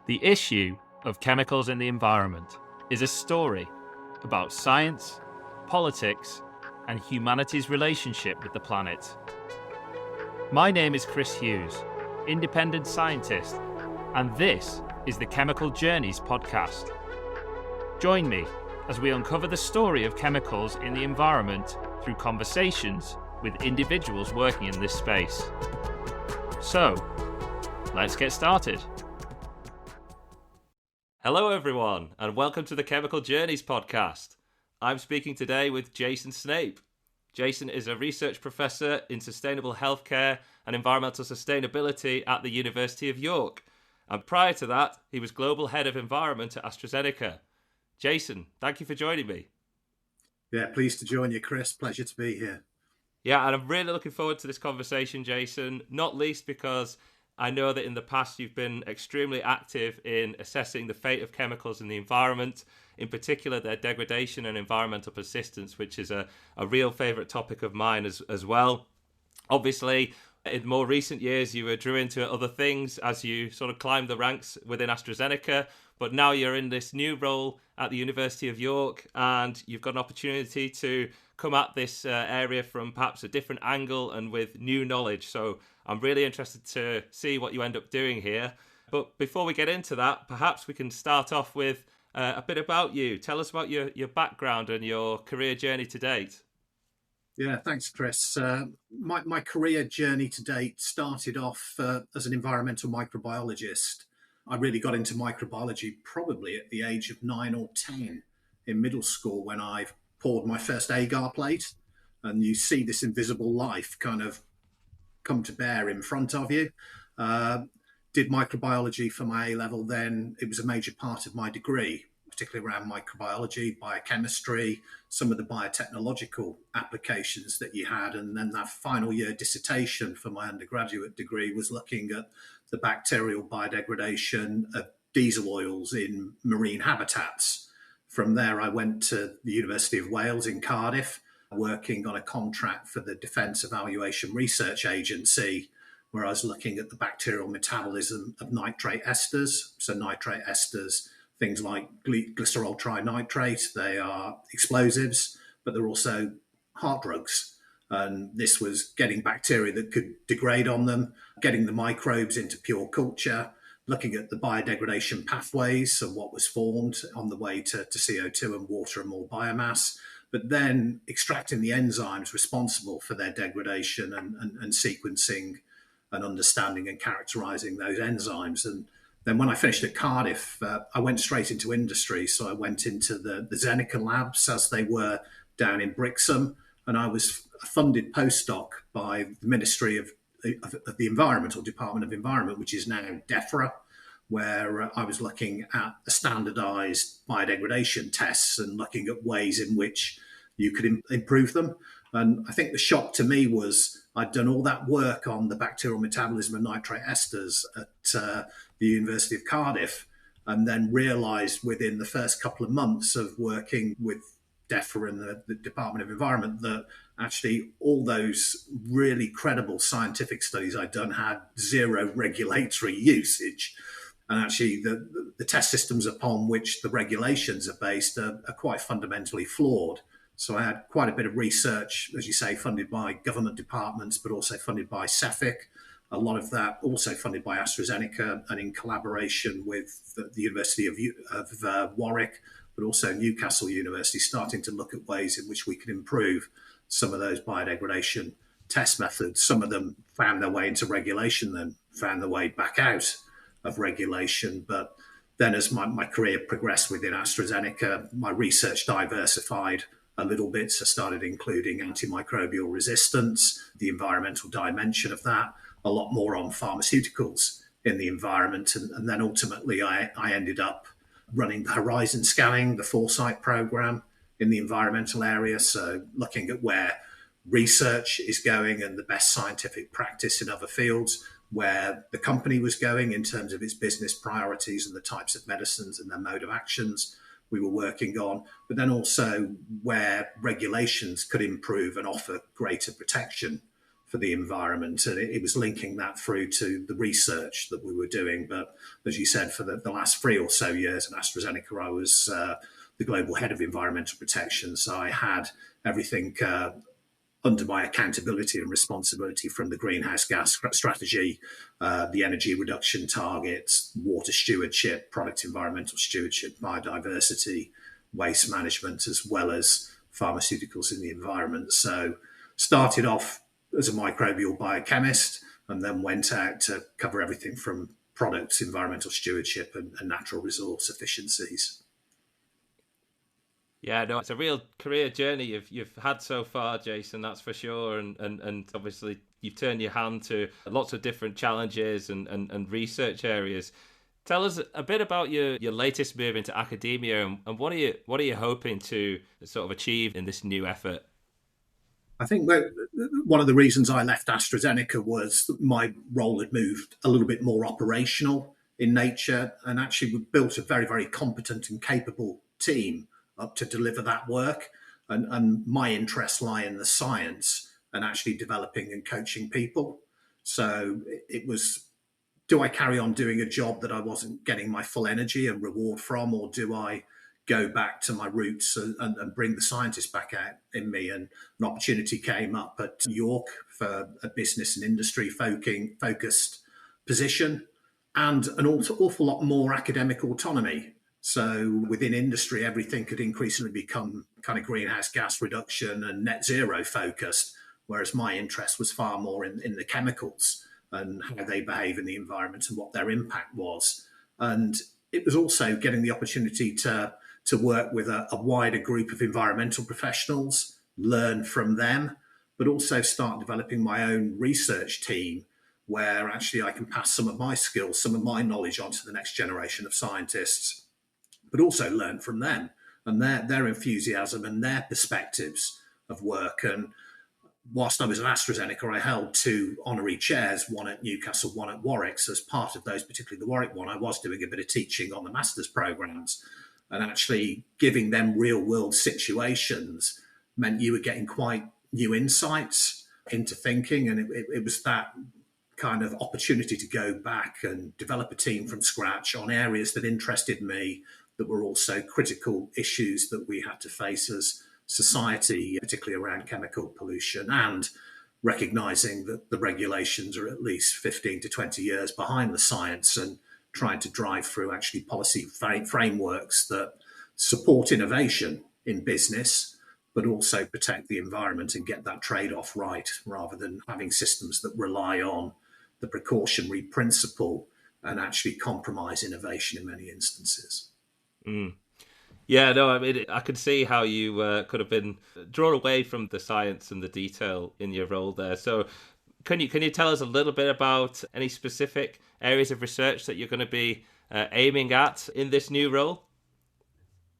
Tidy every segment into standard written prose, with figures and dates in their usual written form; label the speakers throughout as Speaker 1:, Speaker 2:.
Speaker 1: The issue of chemicals in the environment is a story about science, politics, and humanity's relationship with the planet. My name is Chris Hughes, independent scientist, and this is the Chemical Journeys podcast. Join me as we uncover the story of chemicals in the environment through conversations with individuals working in this space. So, let's get started. Hello everyone, and welcome to the Chemical Journeys podcast. I'm speaking today with Jason Snape. Jason is a research professor in sustainable healthcare and environmental sustainability at the University of York. And prior to that, he was global head of environment at AstraZeneca. Jason, thank you for joining me.
Speaker 2: Yeah, pleased to join you, Chris. Pleasure to be here.
Speaker 1: Yeah, and I'm really looking forward to this conversation, Jason, not least because I know that in the past you've been extremely active in assessing the fate of chemicals in the environment, in particular their degradation and environmental persistence, which is a real favourite topic of mine as well. Obviously, in more recent years, you drew into other things as you sort of climbed the ranks within AstraZeneca, but now you're in this new role at the University of York, and you've got an opportunity to come at this area from perhaps a different angle and with new knowledge. So I'm really interested to see what you end up doing here. But before we get into that, perhaps we can start off with a bit about you. Tell us about your background and your career journey to date.
Speaker 2: Yeah, thanks, Chris. My career journey to date started off as an environmental microbiologist. I really got into microbiology probably at the age of 9 or 10 in middle school when I poured my first agar plate, and you see this invisible life kind of come to bear in front of you. Did microbiology for my A-level then. It was a major part of my degree, particularly around microbiology, biochemistry, some of the biotechnological applications that you had. And then that final year dissertation for my undergraduate degree was looking at the bacterial biodegradation of diesel oils in marine habitats. From there, I went to the University of Wales in Cardiff, working on a contract for the Defence Evaluation Research Agency, where I was looking at the bacterial metabolism of nitrate esters. So nitrate esters, things like glycerol trinitrate, they are explosives, but they're also heart drugs. And this was getting bacteria that could degrade on them, getting the microbes into pure culture, looking at the biodegradation pathways and what was formed on the way to CO2 and water and more biomass, but then extracting the enzymes responsible for their degradation and sequencing and understanding and characterizing those enzymes. And then when I finished at Cardiff, I went straight into industry. So I went into the Zeneca labs as they were down in Brixham, and I was a funded postdoc by the Ministry of the Environment, or Department of Environment, which is now DEFRA, where I was looking at the standardized biodegradation tests and looking at ways in which you could improve them. And I think the shock to me was I'd done all that work on the bacterial metabolism of nitrate esters at the University of Cardiff, and then realized within the first couple of months of working with DEFRA and the Department of Environment that actually all those really credible scientific studies I'd done had zero regulatory usage. And actually the test systems upon which the regulations are based are quite fundamentally flawed. So I had quite a bit of research, as you say, funded by government departments, but also funded by CEFIC. A lot of that also funded by AstraZeneca and in collaboration with the University of Warwick, but also Newcastle University, starting to look at ways in which we could improve some of those biodegradation test methods. Some of them found their way into regulation, then found their way back out of regulation. But then as my career progressed within AstraZeneca, my research diversified a little bit. So started including antimicrobial resistance, the environmental dimension of that, a lot more on pharmaceuticals in the environment. And then ultimately I ended up running the horizon scanning, the foresight program in the environmental area. So looking at where research is going and the best scientific practice in other fields, where the company was going in terms of its business priorities and the types of medicines and their mode of actions we were working on, but then also where regulations could improve and offer greater protection for the environment. And it was linking that through to the research that we were doing. But as you said, for the last 3 or so years at AstraZeneca, I was the global head of environmental protection. So I had everything under my accountability and responsibility, from the greenhouse gas strategy, the energy reduction targets, water stewardship, product environmental stewardship, biodiversity, waste management, as well as pharmaceuticals in the environment. So started off as a microbial biochemist and then went out to cover everything from products, environmental stewardship and natural resource efficiencies.
Speaker 1: Yeah, no, it's a real career journey you've had so far, Jason, that's for sure. And obviously you've turned your hand to lots of different challenges and research areas. Tell us a bit about your latest move into academia and what are you hoping to sort of achieve in this new effort?
Speaker 2: I think that one of the reasons I left AstraZeneca was that my role had moved a little bit more operational in nature, and actually we built a very, very competent and capable team up to deliver that work. And my interests lie in the science and actually developing and coaching people. So it was, do I carry on doing a job that I wasn't getting my full energy and reward from, or do I go back to my roots and bring the scientist back out in me? And an opportunity came up at York for a business and industry focused position and an awful lot more academic autonomy. So within industry, everything could increasingly become kind of greenhouse gas reduction and net zero focused, whereas my interest was far more in the chemicals and how they behave in the environment and what their impact was. And it was also getting the opportunity to work with a wider group of environmental professionals, learn from them, but also start developing my own research team where actually I can pass some of my skills, some of my knowledge on to the next generation of scientists, but also learn from them and their enthusiasm and their perspectives of work. And whilst I was at AstraZeneca, I held 2 honorary chairs, one at Newcastle, one at Warwick. So as part of those, particularly the Warwick one, I was doing a bit of teaching on the master's programmes, and actually giving them real world situations meant you were getting quite new insights into thinking. And it was that kind of opportunity to go back and develop a team from scratch on areas that interested me, that were also critical issues that we had to face as society, particularly around chemical pollution, and recognizing that the regulations are at least 15 to 20 years behind the science, and trying to drive through actually policy frameworks that support innovation in business, but also protect the environment and get that trade-off right, rather than having systems that rely on the precautionary principle and actually compromise innovation in many instances.
Speaker 1: Mm. Yeah, no, I mean, I could see how you could have been drawn away from the science and the detail in your role there. So can you tell us a little bit about any specific areas of research that you're going to be aiming at in this new role?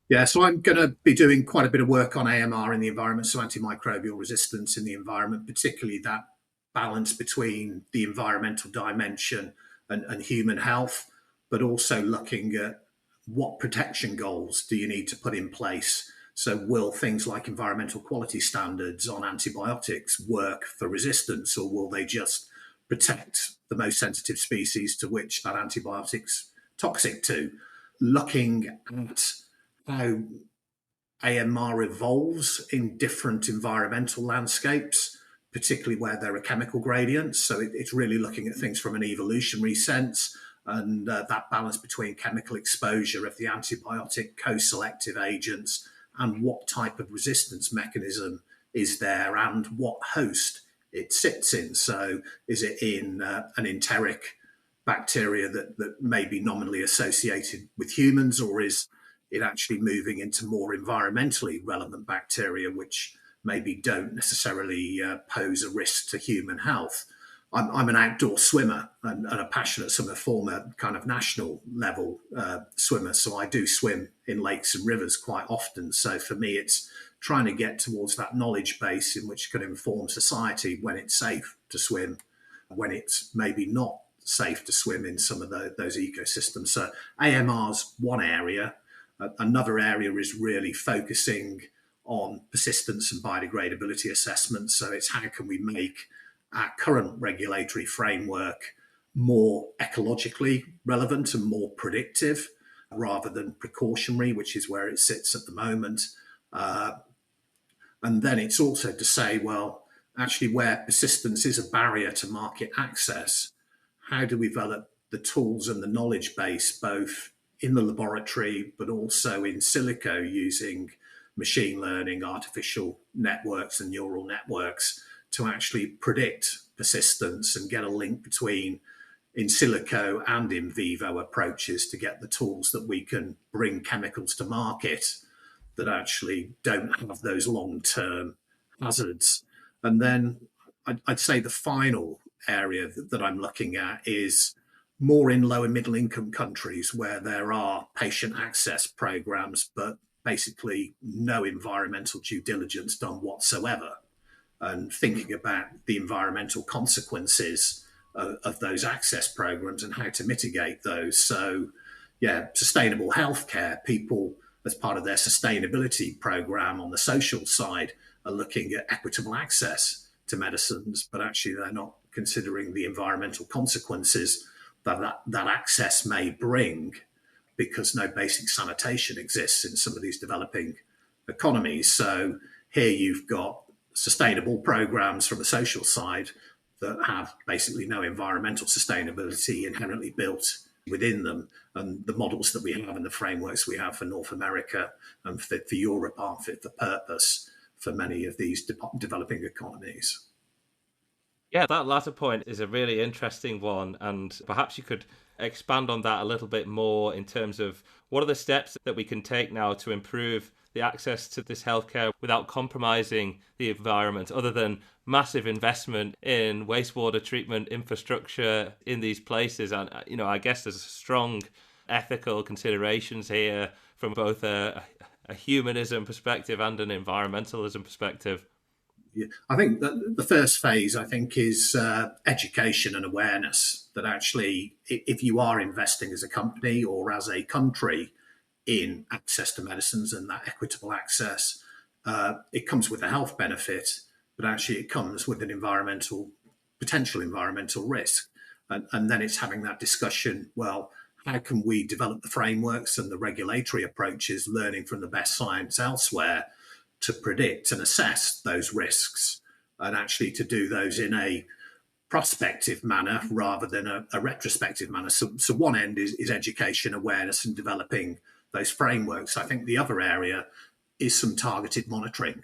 Speaker 2: Yeah, so I'm going to be doing quite a bit of work on AMR in the environment, so antimicrobial resistance in the environment, particularly that balance between the environmental dimension and human health, but also looking at what protection goals do you need to put in place. So will things like environmental quality standards on antibiotics work for resistance, or will they just protect the most sensitive species to which that antibiotic's toxic to? Looking at how AMR evolves in different environmental landscapes, particularly where there are chemical gradients. So it's really looking at things from an evolutionary sense, and that balance between chemical exposure of the antibiotic co-selective agents and what type of resistance mechanism is there and what host it sits in. So is it in an enteric bacteria that may be nominally associated with humans, or is it actually moving into more environmentally relevant bacteria, which maybe don't necessarily pose a risk to human health? I'm an outdoor swimmer and a passionate swimmer, former kind of national level swimmer. So I do swim in lakes and rivers quite often. So for me, it's trying to get towards that knowledge base in which can inform society when it's safe to swim, when it's maybe not safe to swim in some of those ecosystems. So AMR's one area. Another area is really focusing on persistence and biodegradability assessments. So it's how can we make our current regulatory framework more ecologically relevant and more predictive rather than precautionary, which is where it sits at the moment. Uh, and then it's also to say, well, actually, where persistence is a barrier to market access, how do we develop the tools and the knowledge base, both in the laboratory, but also in silico using machine learning, artificial networks, and neural networks to actually predict persistence and get a link between in silico and in vivo approaches to get the tools that we can bring chemicals to market that actually don't have those long-term hazards. And then I'd say the final area that I'm looking at is more in low and middle income countries where there are patient access programs, but basically no environmental due diligence done whatsoever. And thinking about the environmental consequences of those access programs and how to mitigate those. So, yeah, sustainable healthcare, people as part of their sustainability program on the social side are looking at equitable access to medicines, but actually they're not considering the environmental consequences that access may bring because no basic sanitation exists in some of these developing economies. So here you've got sustainable programs from the social side that have basically no environmental sustainability inherently built within them. And the models that we have and the frameworks we have for North America and for Europe aren't fit for purpose for many of these developing economies.
Speaker 1: Yeah, that latter point is a really interesting one, and perhaps you could expand on that a little bit more in terms of what are the steps that we can take now to improve the access to this healthcare without compromising the environment, other than massive investment in wastewater treatment infrastructure in these places. And, I guess there's strong ethical considerations here from both a humanism perspective and an environmentalism perspective.
Speaker 2: Yeah. I think that the first phase, I think, is education and awareness that actually, if you are investing as a company or as a country in access to medicines and that equitable access, it comes with a health benefit, but actually it comes with an potential environmental risk. And then it's having that discussion, well, how can we develop the frameworks and the regulatory approaches, learning from the best science elsewhere to predict and assess those risks and actually to do those in a prospective manner rather than a retrospective manner. So one end is education, awareness, and developing those frameworks. I think the other area is some targeted monitoring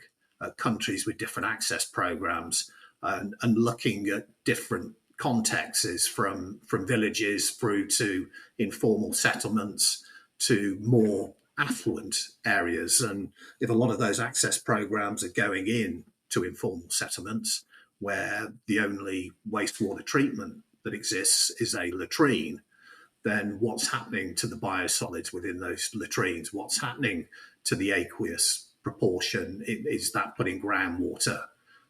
Speaker 2: countries with different access programs and looking at different contexts from villages through to informal settlements to more affluent areas. And if a lot of those access programs are going in to informal settlements where the only wastewater treatment that exists is a latrine, then what's happening to the biosolids within those latrines? What's happening to the aqueous proportion? Is that putting groundwater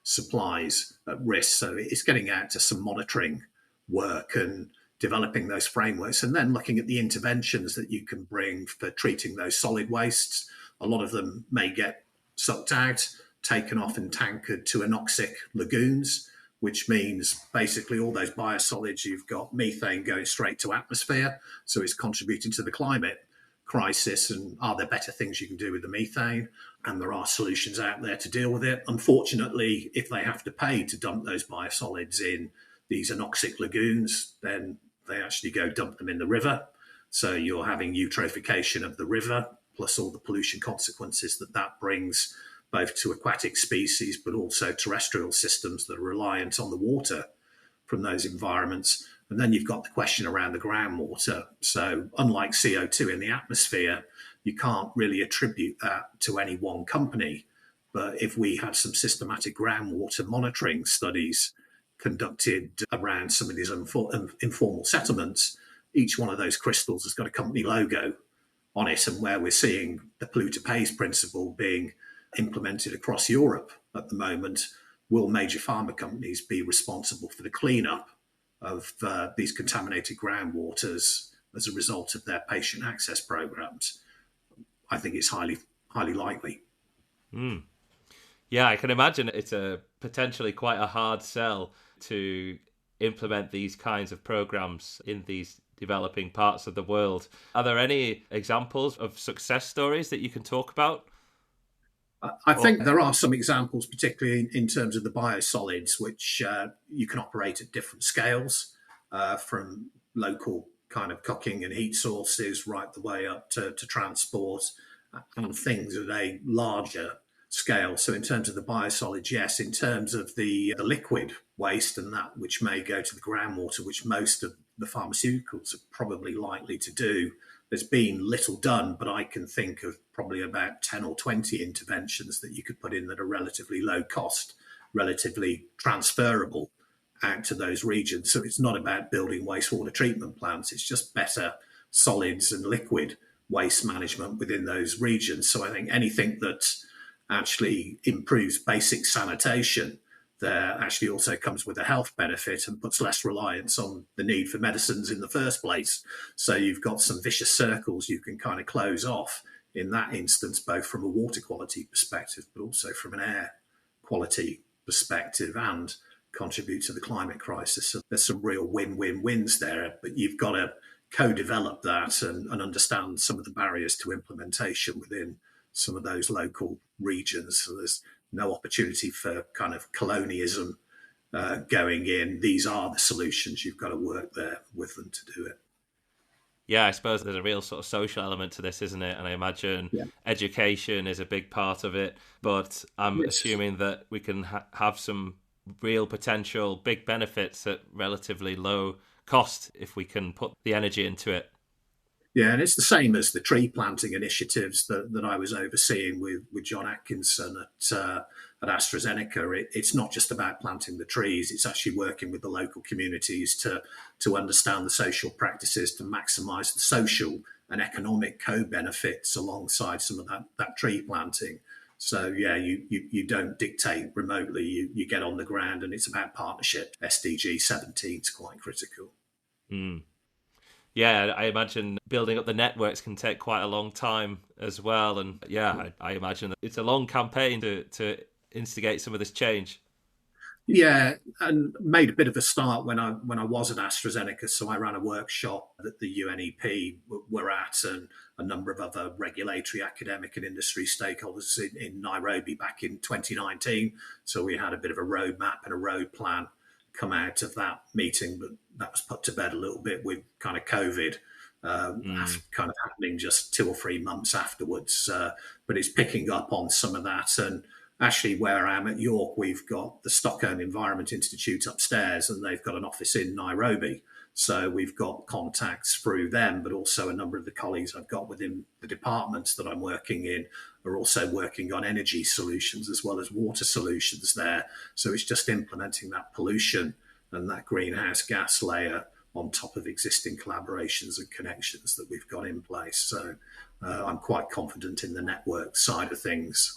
Speaker 2: supplies at risk? So it's getting out to some monitoring work and developing those frameworks and then looking at the interventions that you can bring for treating those solid wastes. A lot of them may get sucked out, taken off and tankered to anoxic lagoons, which means basically all those biosolids, you've got methane going straight to atmosphere. So it's contributing to the climate crisis. And are there better things you can do with the methane? And there are solutions out there to deal with it. Unfortunately, if they have to pay to dump those biosolids in these anoxic lagoons, then they actually go dump them in the river. So you're having eutrophication of the river, plus all the pollution consequences that brings both to aquatic species, but also terrestrial systems that are reliant on the water from those environments. And then you've got the question around the groundwater. So unlike CO2 in the atmosphere, you can't really attribute that to any one company. But if we had some systematic groundwater monitoring studies conducted around some of these informal settlements, each one of those crystals has got a company logo on it. And where we're seeing the polluter pays principle being implemented across Europe at the moment, will major pharma companies be responsible for the cleanup of these contaminated groundwaters as a result of their patient access programs? I think it's highly likely.
Speaker 1: Yeah, I can imagine it's a potentially quite a hard sell to implement these kinds of programs in these developing parts of the world. Are there any examples of success stories that you can talk about?
Speaker 2: I think there are some examples, particularly in terms of the biosolids, which you can operate at different scales, from local kind of cooking and heat sources right the way up to transport and things at a larger scale. So in terms of the biosolids, yes. In terms of the liquid waste and that which may go to the groundwater, which most of the pharmaceuticals are probably likely to do, there's been little done, but I can think of probably about 10 or 20 interventions that you could put in that are relatively low cost, relatively transferable out to those regions. So it's not about building wastewater treatment plants, it's just better solids and liquid waste management within those regions. So I think anything that actually improves basic sanitation there actually also comes with a health benefit and puts less reliance on the need for medicines in the first place. So you've got some vicious circles you can kind of close off in that instance, both from a water quality perspective, but also from an air quality perspective, and contribute to the climate crisis. So there's some real win-win-wins there, but you've got to co-develop that and understand some of the barriers to implementation within some of those local regions. So there's no opportunity for kind of colonialism going in. These are the solutions. You've got to work there with them to do it.
Speaker 1: Yeah, I suppose there's a real sort of social element to this, isn't it? And I imagine education is a big part of it. But I'm assuming that we can have some real potential big benefits at relatively low cost if we can put the energy into it.
Speaker 2: Yeah, and it's the same as the tree planting initiatives that I was overseeing with John Atkinson at AstraZeneca. It's not just about planting the trees, it's actually working with the local communities to understand the social practices to maximise the social and economic co-benefits alongside some of that tree planting. So yeah, you don't dictate remotely, you get on the ground, and it's about partnership. SDG 17 is quite critical.
Speaker 1: Mm. Yeah, I imagine building up the networks can take quite a long time as well. And yeah, I imagine that it's a long campaign to instigate some of this change.
Speaker 2: Yeah, and made a bit of a start when I was at AstraZeneca. So I ran a workshop that the UNEP were at, and a number of other regulatory, academic, and industry stakeholders in Nairobi back in 2019. So we had a bit of a roadmap and a road plan come out of that meeting, but that was put to bed a little bit with kind of COVID kind of happening just 2 or 3 months afterwards. But it's picking up on some of that. And actually, where I am at York, we've got the Stockholm Environment Institute upstairs, and they've got an office in Nairobi. So we've got contacts through them, but also a number of the colleagues I've got within the departments that I'm working in are also working on energy solutions as well as water solutions there. So it's just implementing that pollution and that greenhouse gas layer on top of existing collaborations and connections that we've got in place. So I'm quite confident in the network side of things.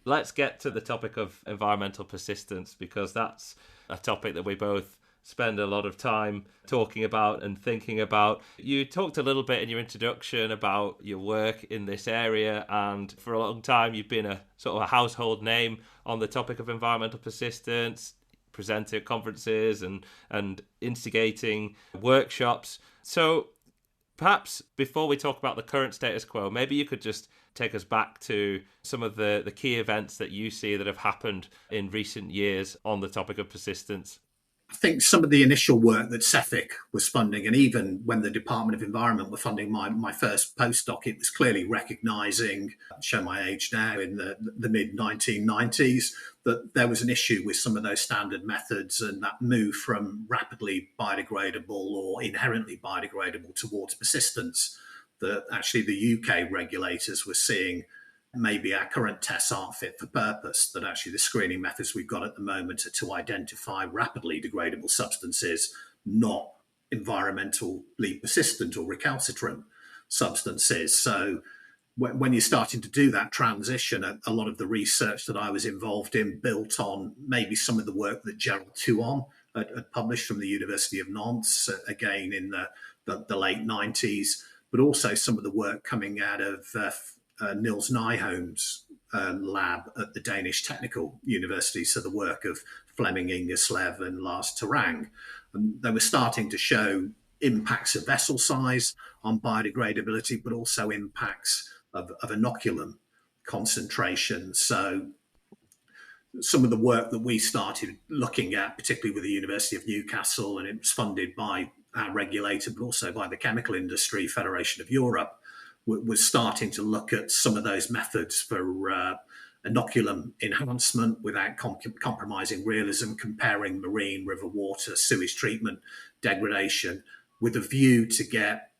Speaker 1: Let's get to the topic of environmental persistence, because that's a topic that we both spend a lot of time talking about and thinking about. You talked a little bit in your introduction about your work in this area, and for a long time you've been a sort of a household name on the topic of environmental persistence, presenting at conferences and instigating workshops. So perhaps before we talk about the current status quo, maybe you could just take us back to some of the key events that you see that have happened in recent years on the topic of persistence.
Speaker 2: I think some of the initial work that CEFIC was funding, and even when the Department of Environment were funding my first postdoc, it was clearly recognising, show my age now, in the mid-1990s, that there was an issue with some of those standard methods and that move from rapidly biodegradable or inherently biodegradable towards persistence, that actually the UK regulators were seeing maybe our current tests aren't fit for purpose, that actually the screening methods we've got at the moment are to identify rapidly degradable substances, not environmentally persistent or recalcitrant substances. So when you're starting to do that transition, a lot of the research that I was involved in built on maybe some of the work that Gerald Tuon had published from the University of Nantes, again in the late 90s, but also some of the work coming out of Nils Nyholm's lab at the Danish Technical University, so the work of Fleming Ingerslev and Lars Terang. And they were starting to show impacts of vessel size on biodegradability, but also impacts of inoculum concentration. So some of the work that we started looking at, particularly with the University of Newcastle, and it was funded by our regulator, but also by the Chemical Industry Federation of Europe, was starting to look at some of those methods for inoculum enhancement without compromising realism, comparing marine, river water, sewage treatment, degradation, with a view to get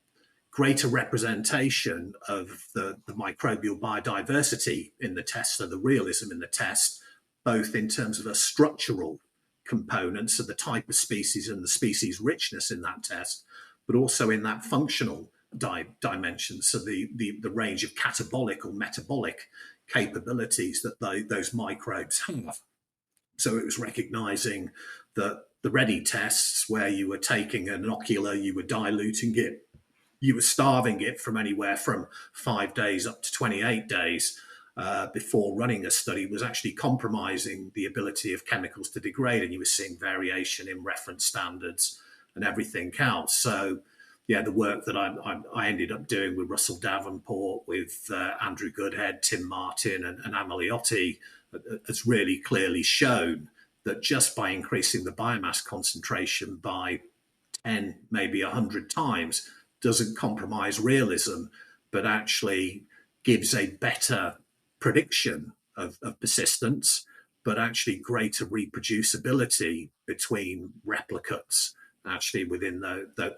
Speaker 2: greater representation of the microbial biodiversity in the test, so the realism in the test, both in terms of a structural component, so the type of species and the species richness in that test, but also in that functional dimension, so the range of catabolic or metabolic capabilities that those microbes have. So it was recognizing that the ready tests, where you were taking an inocular, you were diluting it, you were starving it from anywhere from 5 days up to 28 days before running a study, was actually compromising the ability of chemicals to degrade. And you were seeing variation in reference standards and everything else. So, yeah, the work that I ended up doing with Russell Davenport, with Andrew Goodhead, Tim Martin, and Amaliotti has really clearly shown that just by increasing the biomass concentration by 10, maybe 100 times, doesn't compromise realism, but actually gives a better prediction of persistence, but actually greater reproducibility between replicates actually within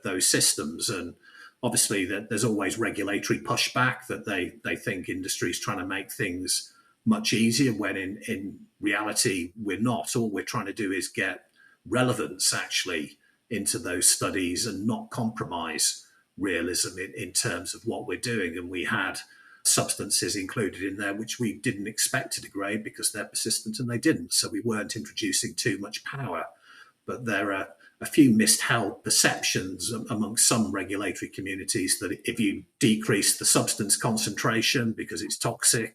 Speaker 2: those systems. And obviously there's always regulatory pushback that they think industry is trying to make things much easier, when in reality we're not. All we're trying to do is get relevance actually into those studies and not compromise realism in terms of what we're doing. And we had substances included in there which we didn't expect to degrade because they're persistent, and they didn't. So we weren't introducing too much power. But there are a few misheld perceptions amongst some regulatory communities that if you decrease the substance concentration because it's toxic,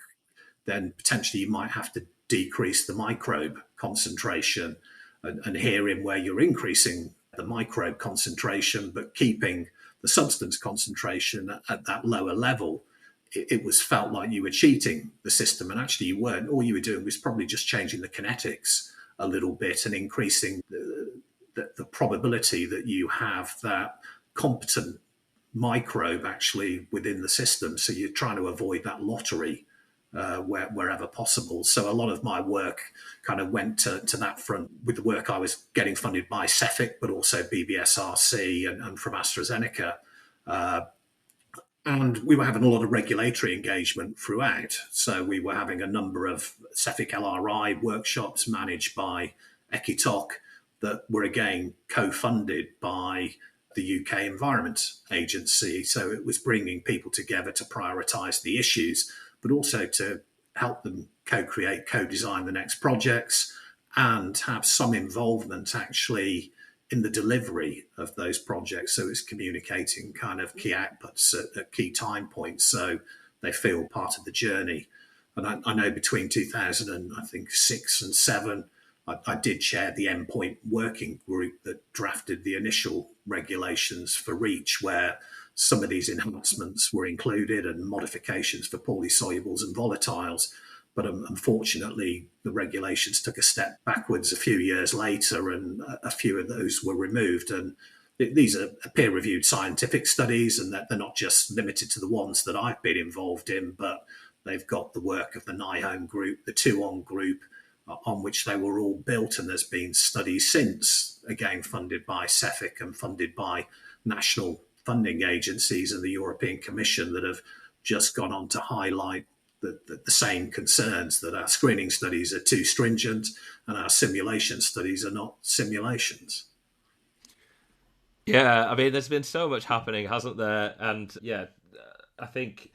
Speaker 2: then potentially you might have to decrease the microbe concentration. And herein, where you're increasing the microbe concentration but keeping the substance concentration at that lower level, it was felt like you were cheating the system, and actually you weren't. All you were doing was probably just changing the kinetics a little bit and increasing the probability that you have that competent microbe actually within the system. So you're trying to avoid that lottery wherever possible. So a lot of my work kind of went to that front with the work I was getting funded by CEFIC, but also BBSRC and from AstraZeneca. And we were having a lot of regulatory engagement throughout. So we were having a number of CEFIC LRI workshops managed by Equitoc that were again co-funded by the UK Environment Agency. So it was bringing people together to prioritise the issues, but also to help them co-create, co-design the next projects and have some involvement actually in the delivery of those projects. So it's communicating kind of key outputs at key time points, so they feel part of the journey. And I know between 2006 and 7, I did chair the endpoint working group that drafted the initial regulations for REACH, where some of these enhancements were included and modifications for poorly solubles and volatiles. But unfortunately, the regulations took a step backwards a few years later, and a few of those were removed. And these are peer-reviewed scientific studies, and they're not just limited to the ones that I've been involved in, but they've got the work of the NIHOME group, the Tuon group, on which they were all built. And there's been studies since, again funded by CEFIC and funded by national funding agencies and the European Commission, that have just gone on to highlight the same concerns, that our screening studies are too stringent and our simulation studies are not simulations.
Speaker 1: Yeah, I mean, there's been so much happening, hasn't there? And yeah, I think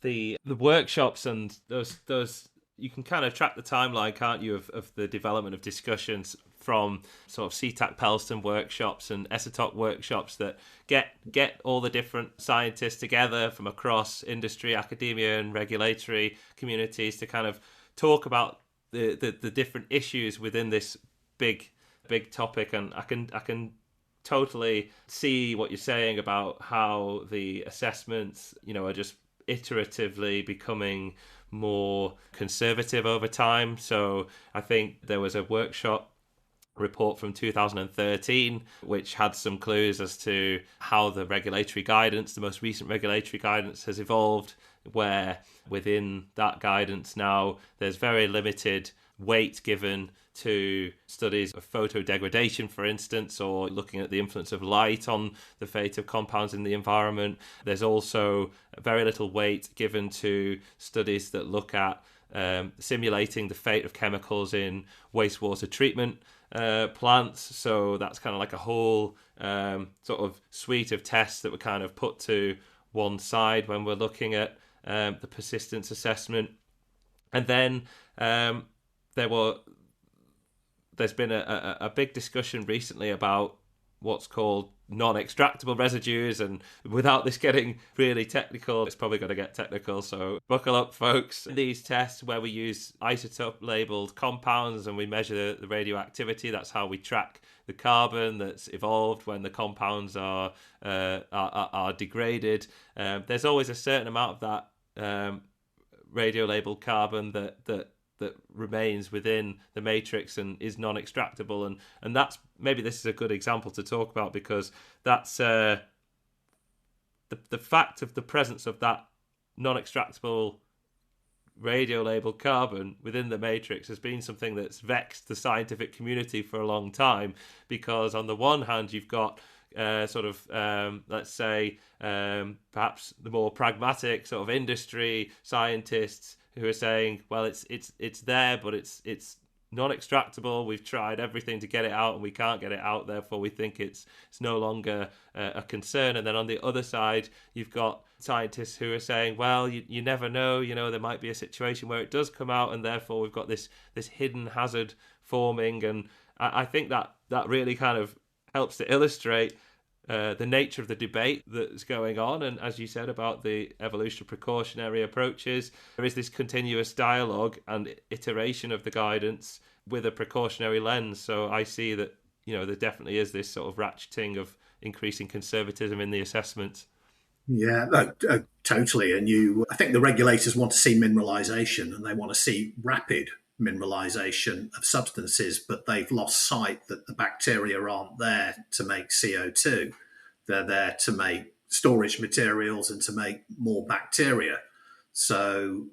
Speaker 1: the workshops and those you can kind of track the timeline, can't you, of the development of discussions from sort of CTAC Pelston workshops and ESOTOC workshops that get all the different scientists together from across industry, academia and regulatory communities to kind of talk about the different issues within this big topic. And I can totally see what you're saying about how the assessments, are just iteratively becoming more conservative over time. So I think there was a workshop report from 2013 which had some clues as to how the most recent regulatory guidance has evolved, where within that guidance now there's very limited weight given to studies of photodegradation, for instance, or looking at the influence of light on the fate of compounds in the environment. There's also very little weight given to studies that look at simulating the fate of chemicals in wastewater treatment plants. So that's kind of like a whole sort of suite of tests that were kind of put to one side when we're looking at the persistence assessment. And then there's been a big discussion recently about what's called non-extractable residues, and without this getting really technical, it's probably going to get technical, so buckle up, folks. These tests where we use isotope labeled compounds and we measure the radioactivity, that's how we track the carbon that's evolved when the compounds are degraded. There's always a certain amount of that radio labeled carbon that remains within the matrix and is non-extractable, and that's, maybe this is a good example to talk about, because that's the fact of the presence of that non-extractable radio labeled carbon within the matrix has been something that's vexed the scientific community for a long time, because on the one hand you've got let's say perhaps the more pragmatic sort of industry scientists who are saying, well, it's there, but it's non-extractable. We've tried everything to get it out and we can't get it out, therefore we think it's no longer a concern. And then on the other side you've got scientists who are saying, well, you never know, there might be a situation where it does come out, and therefore we've got this hidden hazard forming. And I think that really kind of helps to illustrate the nature of the debate that's going on. And as you said about the evolution of precautionary approaches, there is this continuous dialogue and iteration of the guidance with a precautionary lens. So I see that, there definitely is this sort of ratcheting of increasing conservatism in the assessment.
Speaker 2: Yeah, totally. And I think the regulators want to see mineralisation, and they want to see rapid mineralisation of substances, but they've lost sight that the bacteria aren't there to make CO2. They're there to make storage materials and to make more bacteria. So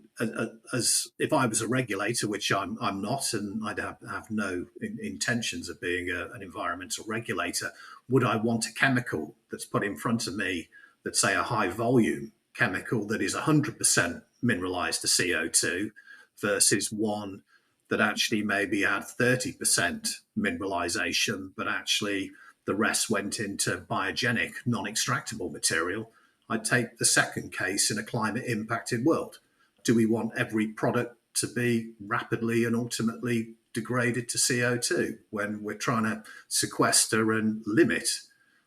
Speaker 2: as if I was a regulator, which I'm not, and I'd have no intentions of being an environmental regulator, would I want a chemical that's put in front of me that's, say, a high volume chemical that is 100% mineralised to CO2 versus one that actually maybe had 30% mineralisation, but actually the rest went into biogenic, non-extractable material? I'd take the second case in a climate impacted world. Do we want every product to be rapidly and ultimately degraded to CO2 when we're trying to sequester and limit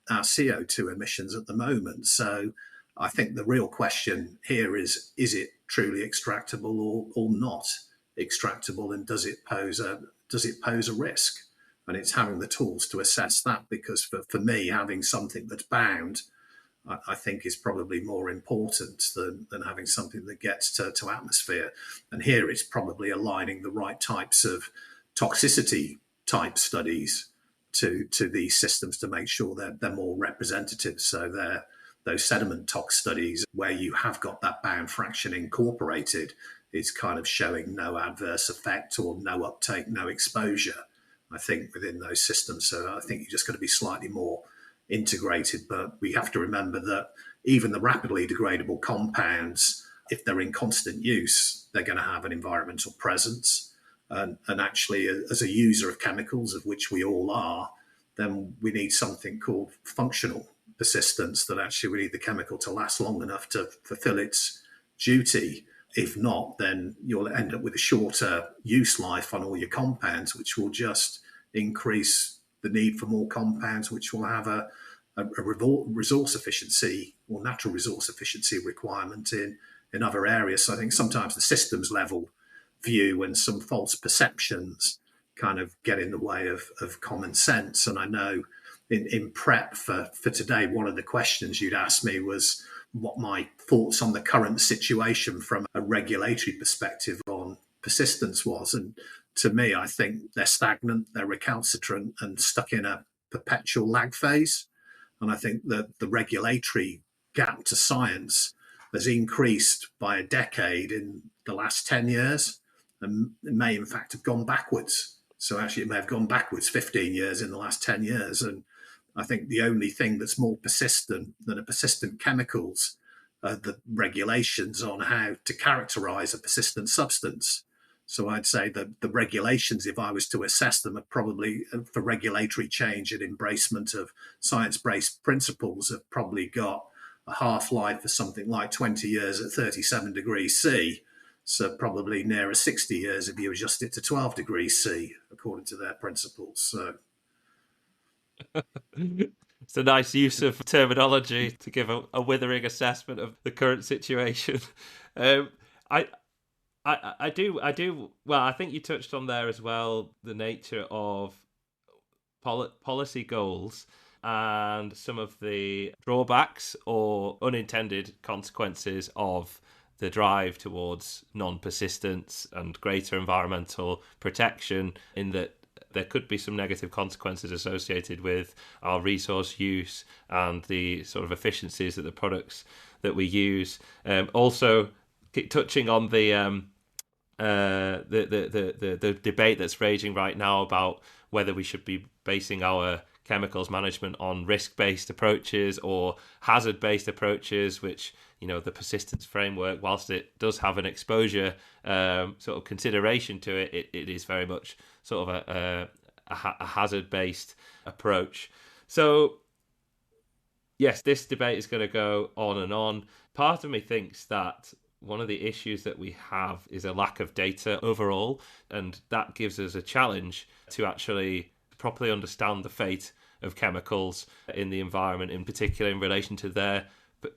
Speaker 2: our CO2 emissions at the moment? So I think the real question here is it truly extractable or not extractable, and does it pose a risk? And it's having the tools to assess that, because for me, having something that's bound, I think, is probably more important than having something that gets to atmosphere. And here it's probably aligning the right types of toxicity type studies to these systems to make sure that they're more representative. So those sediment tox studies where you have got that bound fraction incorporated is kind of showing no adverse effect or no uptake, no exposure, I think, within those systems. So I think you're just going to be slightly more integrated. But we have to remember that even the rapidly degradable compounds, if they're in constant use, they're going to have an environmental presence. And actually, as a user of chemicals, of which we all are, then we need something called functional persistence, that actually we need the chemical to last long enough to fulfill its duty. If not, then you'll end up with a shorter use life on all your compounds, which will just increase the need for more compounds, which will have a resource efficiency or natural resource efficiency requirement in other areas. So I think sometimes the systems level view and some false perceptions kind of get in the way of common sense. And I know in prep for today, one of the questions you'd asked me was what my thoughts on the current situation from a regulatory perspective on persistence was. And to me, I think they're stagnant, they're recalcitrant and stuck in a perpetual lag phase. And I think that the regulatory gap to science has increased by a decade in the last 10 years and it may, in fact, have gone backwards. So actually, it may have gone backwards 15 years in the last 10 years. And I think the only thing that's more persistent than a persistent chemicals are the regulations on how to characterize a persistent substance. So I'd say that the regulations, if I was to assess them, are probably for regulatory change and embracement of science-based principles have probably got a half-life for something like 20 years at 37 degrees C. So probably nearer 60 years if you adjust it to 12 degrees C, according to their principles. So
Speaker 1: it's a nice use of terminology to give a withering assessment of the current situation. Um, I, I do. Well, I think you touched on there as well the nature of policy goals and some of the drawbacks or unintended consequences of the drive towards non-persistence and greater environmental protection, in that there could be some negative consequences associated with our resource use and the sort of efficiencies of the products that we use. Also, touching on the debate that's raging right now about whether we should be basing our chemicals management on risk-based approaches or hazard-based approaches, which, you know, the persistence framework, whilst it does have an exposure sort of consideration to it, it is very much sort of a hazard-based approach. So yes, this debate is going to go on and on. Part of me thinks that one of the issues that we have is a lack of data overall, and that gives us a challenge to actually properly understand the fate of chemicals in the environment, in particular in relation to their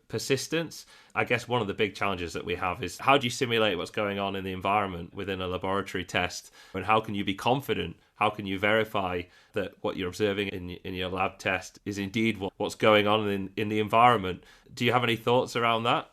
Speaker 1: persistence. I guess one of the big challenges that we have is how do you simulate what's going on in the environment within a laboratory test, and how can you be confident, how can you verify that what you're observing in your lab test is indeed what's going on in the environment? Do you have any thoughts around that?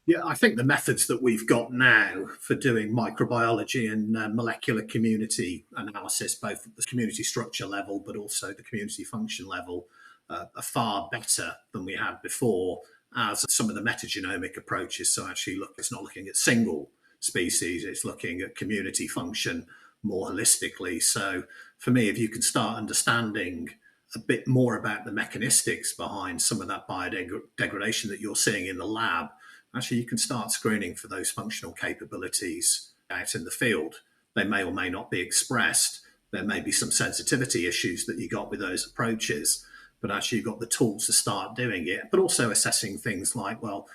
Speaker 2: yeah, I think the methods that we've got now for doing microbiology and molecular community analysis, both at the community structure level but also the community function level, are far better than we had before, as some of the metagenomic approaches. So actually, look, it's not looking at single species, it's looking at community function more holistically. So for me, if you can start understanding a bit more about the mechanistics behind some of that biodegradation that you're seeing in the lab, actually you can start screening for those functional capabilities out in the field. They may or may not be expressed. There may be some sensitivity issues that you got with those approaches, but actually you've got the tools to start doing it, but also assessing things like, well,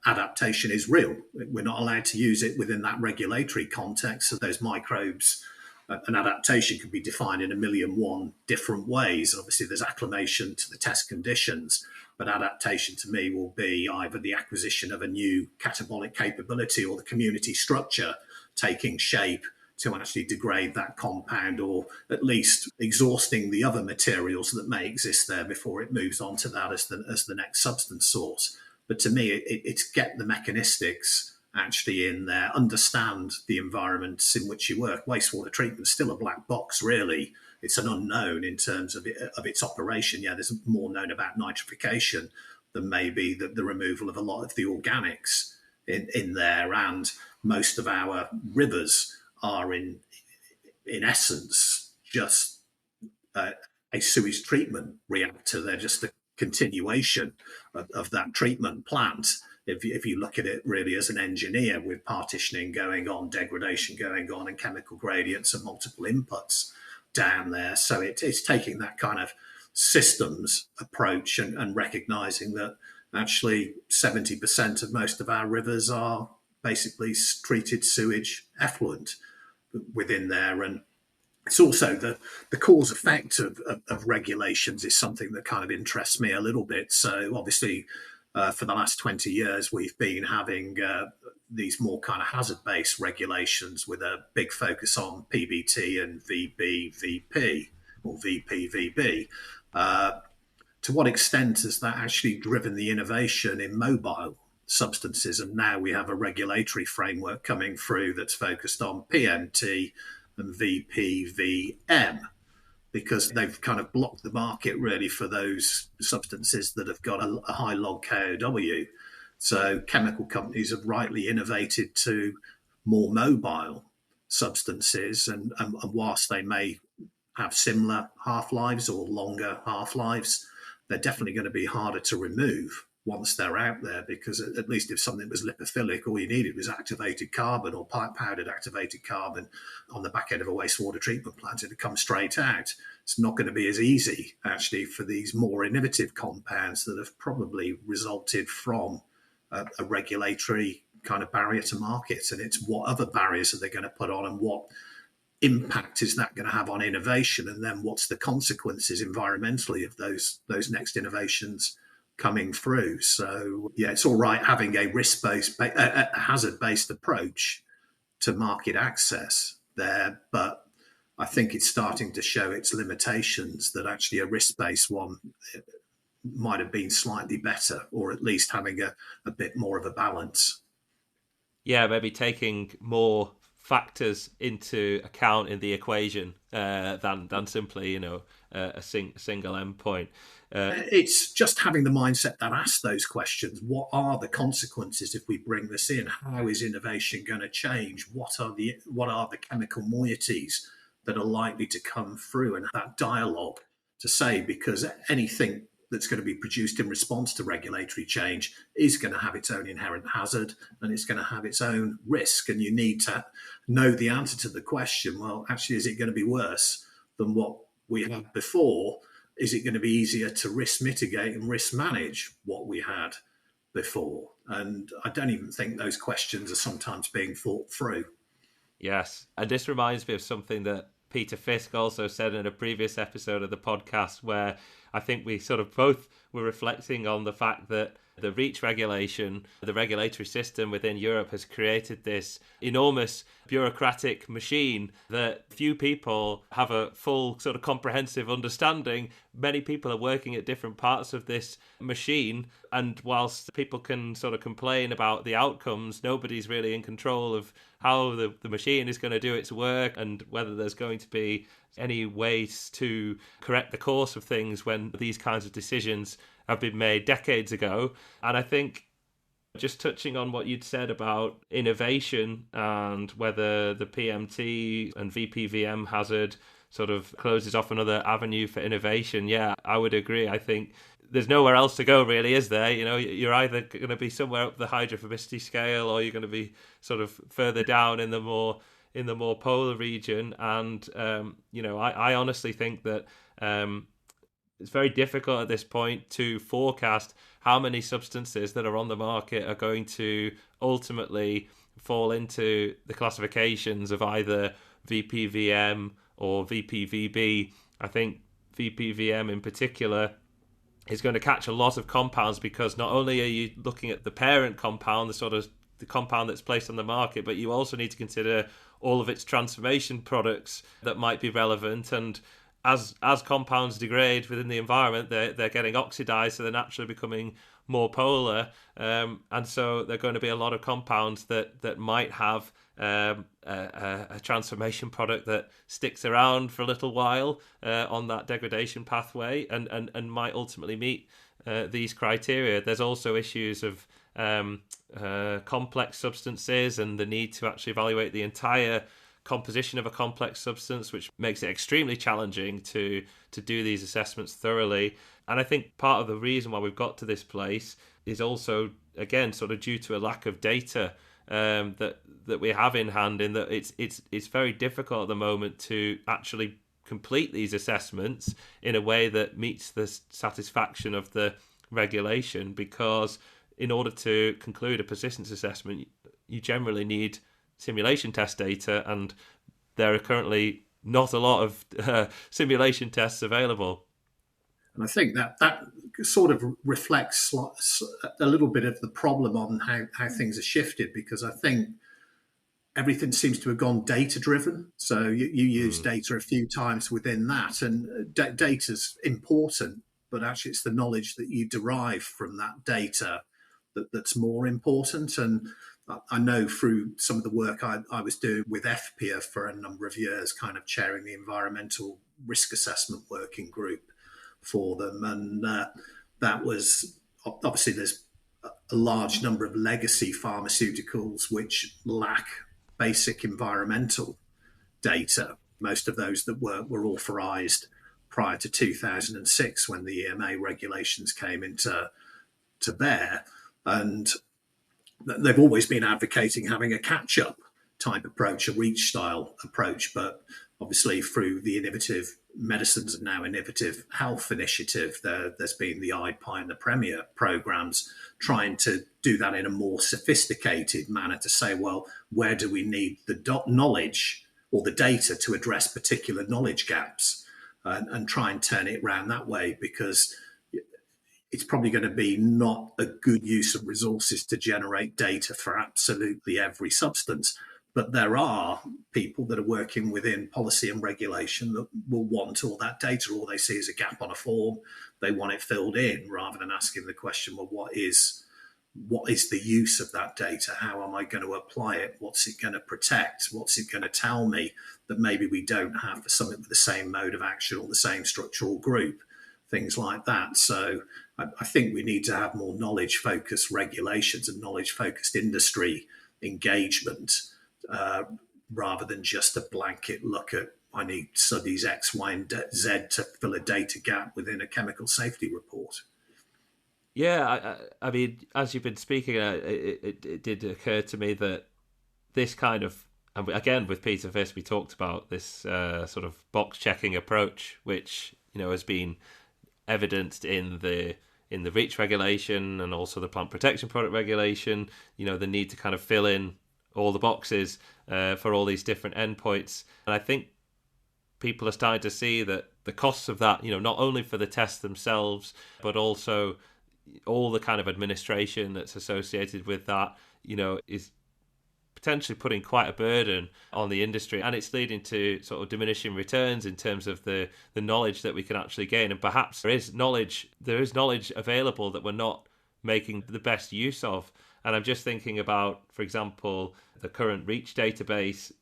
Speaker 2: adaptation is real. We're not allowed to use it within that regulatory context. So those microbes, an adaptation can be defined in 1,000,001 different ways. And obviously, there's acclimation to the test conditions, but adaptation to me will be either the acquisition of a new catabolic capability or the community structure taking shape to actually degrade that compound, or at least exhausting the other materials that may exist there before it moves on to that as the next substance source. But to me, it's get the mechanistics actually in there, understand the environments in which you work. Wastewater treatment is still a black box, really. It's an unknown in terms of its operation. Yeah, there's more known about nitrification than maybe the removal of a lot of the organics in there. And most of our rivers are in essence just a sewage treatment reactor. They're just a continuation of that treatment plant. If you look at it really as an engineer, with partitioning going on, degradation going on, and chemical gradients and multiple inputs down there. So it's taking that kind of systems approach and recognizing that actually 70% of most of our rivers are basically treated sewage effluent within there. And It's also the cause effect of regulations is something that kind of interests me a little bit. So obviously, for the last 20 years, we've been having these more kind of hazard based regulations with a big focus on PBT and VBVP or VPVB. To what extent has that actually driven the innovation in mobile substances? And now we have a regulatory framework coming through that's focused on PMT and VPVM, because they've kind of blocked the market really for those substances that have got a high log KOW. So chemical companies have rightly innovated to more mobile substances, and whilst they may have similar half lives or longer half lives, they're definitely going to be harder to remove once they're out there, because at least if something was lipophilic, all you needed was activated carbon or pipe powdered activated carbon on the back end of a wastewater treatment plant. It'd come straight out. It's not going to be as easy, actually, for these more innovative compounds that have probably resulted from a regulatory kind of barrier to market. And it's what other barriers are they going to put on, and what impact is that going to have on innovation, and then what's the consequences environmentally of those next innovations coming through. So yeah, it's all right having a risk-based, a hazard-based approach to market access there, but I think it's starting to show its limitations, that actually a risk-based one might have been slightly better, or at least having a bit more of a balance.
Speaker 1: Yeah, maybe taking more factors into account in the equation than simply, a single endpoint.
Speaker 2: It's just having the mindset that asks those questions. What are the consequences if we bring this in? How is innovation going to change? What are the chemical moieties that are likely to come through? And that dialogue to say, because anything that's going to be produced in response to regulatory change is going to have its own inherent hazard, and it's going to have its own risk. And you need to know the answer to the question, well, actually, is it going to be worse than what we had before? Is it going to be easier to risk mitigate and risk manage what we had before? And I don't even think those questions are sometimes being thought through.
Speaker 1: Yes. And this reminds me of something that Peter Fisk also said in a previous episode of the podcast, where I think we sort of both were reflecting on the fact that the REACH regulation, the regulatory system within Europe, has created this enormous bureaucratic machine that few people have a full sort of comprehensive understanding. Many people are working at different parts of this machine, and whilst people can sort of complain about the outcomes, nobody's really in control of how the machine is going to do its work, and whether there's going to be any ways to correct the course of things when these kinds of decisions have been made decades ago. And I think, just touching on what you'd said about innovation and whether the PMT and VPVM hazard sort of closes off another avenue for innovation, yeah, I would agree. I think there's nowhere else to go, really, is there? You're either going to be somewhere up the hydrophobicity scale, or you're going to be sort of further down in the more polar region. And I honestly think that it's very difficult at this point to forecast how many substances that are on the market are going to ultimately fall into the classifications of either VPVM or VPVB. I think VPVM in particular is going to catch a lot of compounds, because not only are you looking at the parent compound, the compound that's placed on the market, but you also need to consider all of its transformation products that might be relevant. And as compounds degrade within the environment, they're getting oxidized, so they're naturally becoming more polar. And so there are going to be a lot of compounds that might have a transformation product that sticks around for a little while on that degradation pathway, and might ultimately meet these criteria. There's also issues of complex substances and the need to actually evaluate the entire composition of a complex substance, which makes it extremely challenging to do these assessments thoroughly. And I think part of the reason why we've got to this place is also, again, sort of due to a lack of data that we have in hand, in that it's very difficult at the moment to actually complete these assessments in a way that meets the satisfaction of the regulation, because in order to conclude a persistence assessment, you generally need simulation test data, and there are currently not a lot of simulation tests available.
Speaker 2: And I think that sort of reflects a little bit of the problem on how things are shifted, because I think everything seems to have gone data driven. So you use
Speaker 1: Mm.
Speaker 2: data a few times within that, and data's important, but actually it's the knowledge that you derive from that data that's more important. And I know through some of the work I was doing with FPIA for a number of years, kind of chairing the environmental risk assessment working group for them, and that was obviously there's a large number of legacy pharmaceuticals which lack basic environmental data. Most of those that were authorized prior to 2006 when the EMA regulations came into to bear. And they've always been advocating having a catch up type approach, a reach style approach. But obviously, through the innovative medicines and now innovative health initiative, there's been the IPI and the Premier programs trying to do that in a more sophisticated manner to say, well, where do we need the knowledge or the data to address particular knowledge gaps, and try and turn it around that way, because it's probably going to be not a good use of resources to generate data for absolutely every substance. But there are people that are working within policy and regulation that will want all that data. All they see is a gap on a form. They want it filled in, rather than asking the question, well, what is the use of that data? How am I going to apply it? What's it going to protect? What's it going to tell me that maybe we don't have for something with the same mode of action or the same structural group? Things like that. So I think we need to have more knowledge-focused regulations and knowledge-focused industry engagement, rather than just a blanket look at, I need studies X, Y, and Z to fill a data gap within a chemical safety report.
Speaker 1: Yeah, I mean, as you've been speaking, it did occur to me that this kind of, and again with Peter Fisk, we talked about this sort of box checking approach, which has been evidenced in the REACH regulation and also the plant protection product regulation. The need to kind of fill in all the boxes for all these different endpoints, and I think people are starting to see that the costs of that, not only for the tests themselves, but also all the kind of administration that's associated with that, is potentially putting quite a burden on the industry, and it's leading to sort of diminishing returns in terms of the knowledge that we can actually gain. And perhaps there is knowledge available that we're not making the best use of. And I'm just thinking about, for example, the current REACH database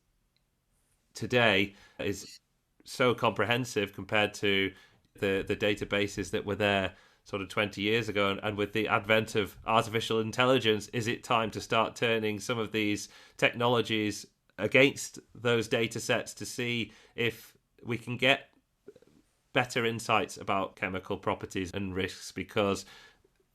Speaker 1: today is so comprehensive compared to the databases that were there sort of 20 years ago. And with the advent of artificial intelligence, is it time to start turning some of these technologies against those data sets to see if we can get better insights about chemical properties and risks? Because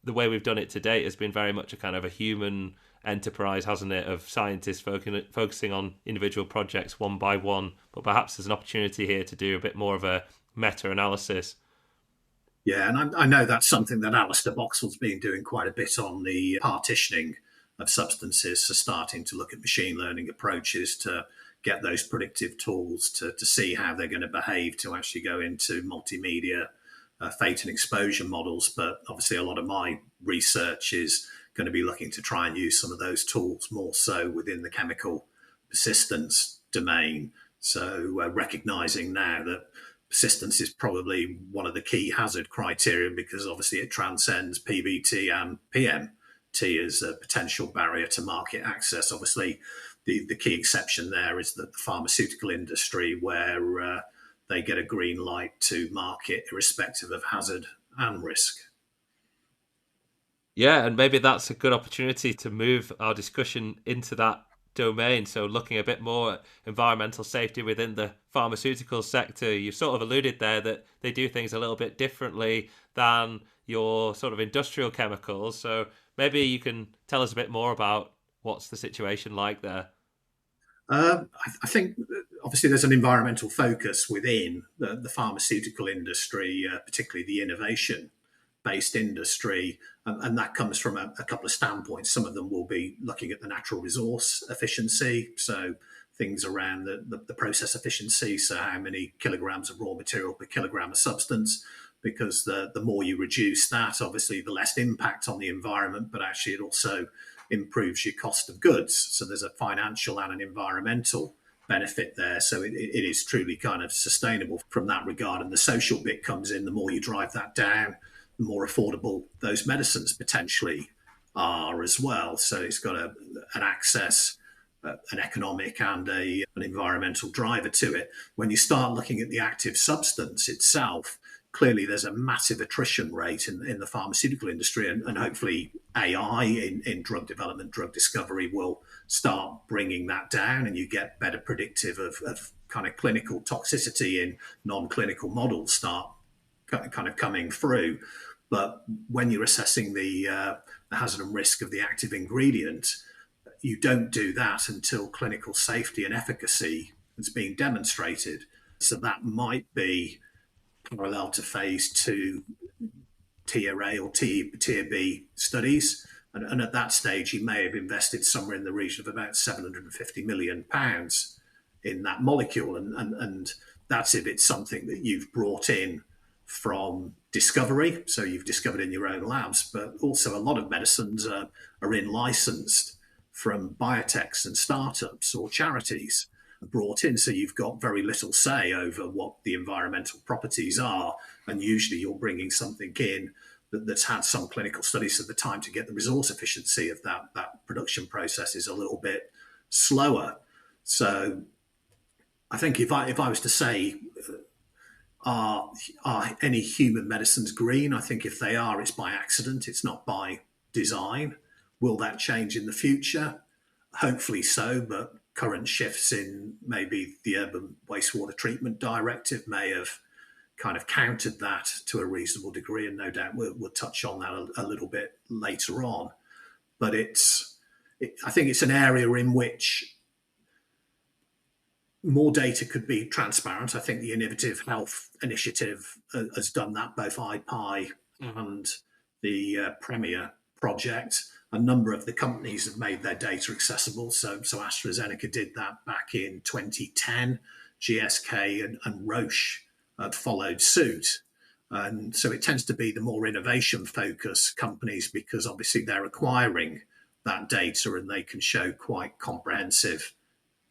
Speaker 1: the way we've done it to date has been very much a kind of a human enterprise, hasn't it, of scientists focusing on individual projects one by one. But perhaps there's an opportunity here to do a bit more of a meta-analysis.
Speaker 2: Yeah, and I know that's something that Alistair Boxall's been doing quite a bit on, the partitioning of substances, so starting to look at machine learning approaches to get those predictive tools to see how they're going to behave, to actually go into multimedia fate and exposure models. But obviously a lot of my research is going to be looking to try and use some of those tools more so within the chemical persistence domain. So recognizing now that persistence is probably one of the key hazard criteria, because obviously it transcends PBT and PMT as a potential barrier to market access. Obviously, the key exception there is the pharmaceutical industry, where they get a green light to market irrespective of hazard and risk.
Speaker 1: Yeah, and maybe that's a good opportunity to move our discussion into that domain. So looking a bit more at environmental safety within the pharmaceutical sector, you sort of alluded there that they do things a little bit differently than your sort of industrial chemicals. So maybe you can tell us a bit more about what's the situation like there.
Speaker 2: I think obviously there's an environmental focus within the pharmaceutical industry, particularly the innovation based industry, and that comes from a couple of standpoints. Some of them will be looking at the natural resource efficiency, so things around the process efficiency, so how many kilograms of raw material per kilogram of substance, because the more you reduce that, obviously the less impact on the environment, but actually it also improves your cost of goods. So there's a financial and an environmental benefit there. So it is truly kind of sustainable from that regard. And the social bit comes in, the more you drive that down, the more affordable those medicines potentially are as well. So it's got an access, an economic and an environmental driver to it. When you start looking at the active substance itself, clearly there's a massive attrition rate in the pharmaceutical industry, and hopefully AI in drug development, drug discovery will start bringing that down, and you get better predictive of kind of clinical toxicity in non-clinical models start kind of coming through. But when you're assessing the hazard and risk of the active ingredient, you don't do that until clinical safety and efficacy has been demonstrated. So that might be parallel to phase 2 tier A or tier B studies. And at that stage, you may have invested somewhere in the region of about £750 million in that molecule. And that's if it's something that you've brought in from discovery. So you've discovered in your own labs, but also a lot of medicines are in licensed from biotechs and startups or charities brought in. So you've got very little say over what the environmental properties are. And usually you're bringing something in that's had some clinical studies, so the time to get the resource efficiency of that production process is a little bit slower. So I think if I was to say, are any human medicines green? I think if they are, it's by accident. It's not by design. Will that change in the future? Hopefully so, but current shifts in maybe the Urban Wastewater Treatment Directive may have kind of countered that to a reasonable degree, and no doubt we'll touch on that a little bit later on. But I think it's an area in which more data could be transparent. I think the Innovative Health Initiative has done that, both IPI and the Premier project. A number of the companies have made their data accessible. So AstraZeneca did that back in 2010. GSK and Roche followed suit. And so it tends to be the more innovation-focused companies, because obviously they're acquiring that data and they can show quite comprehensive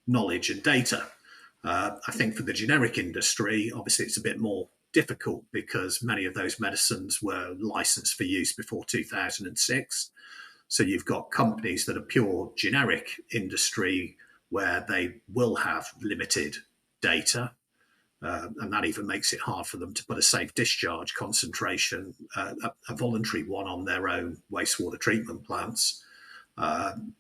Speaker 2: knowledge and data. I think for the generic industry, obviously it's a bit more difficult because many of those medicines were licensed for use before 2006. So you've got companies that are pure generic industry where they will have limited data. And that even makes it hard for them to put a safe discharge concentration, a voluntary one, on their own wastewater treatment plants. And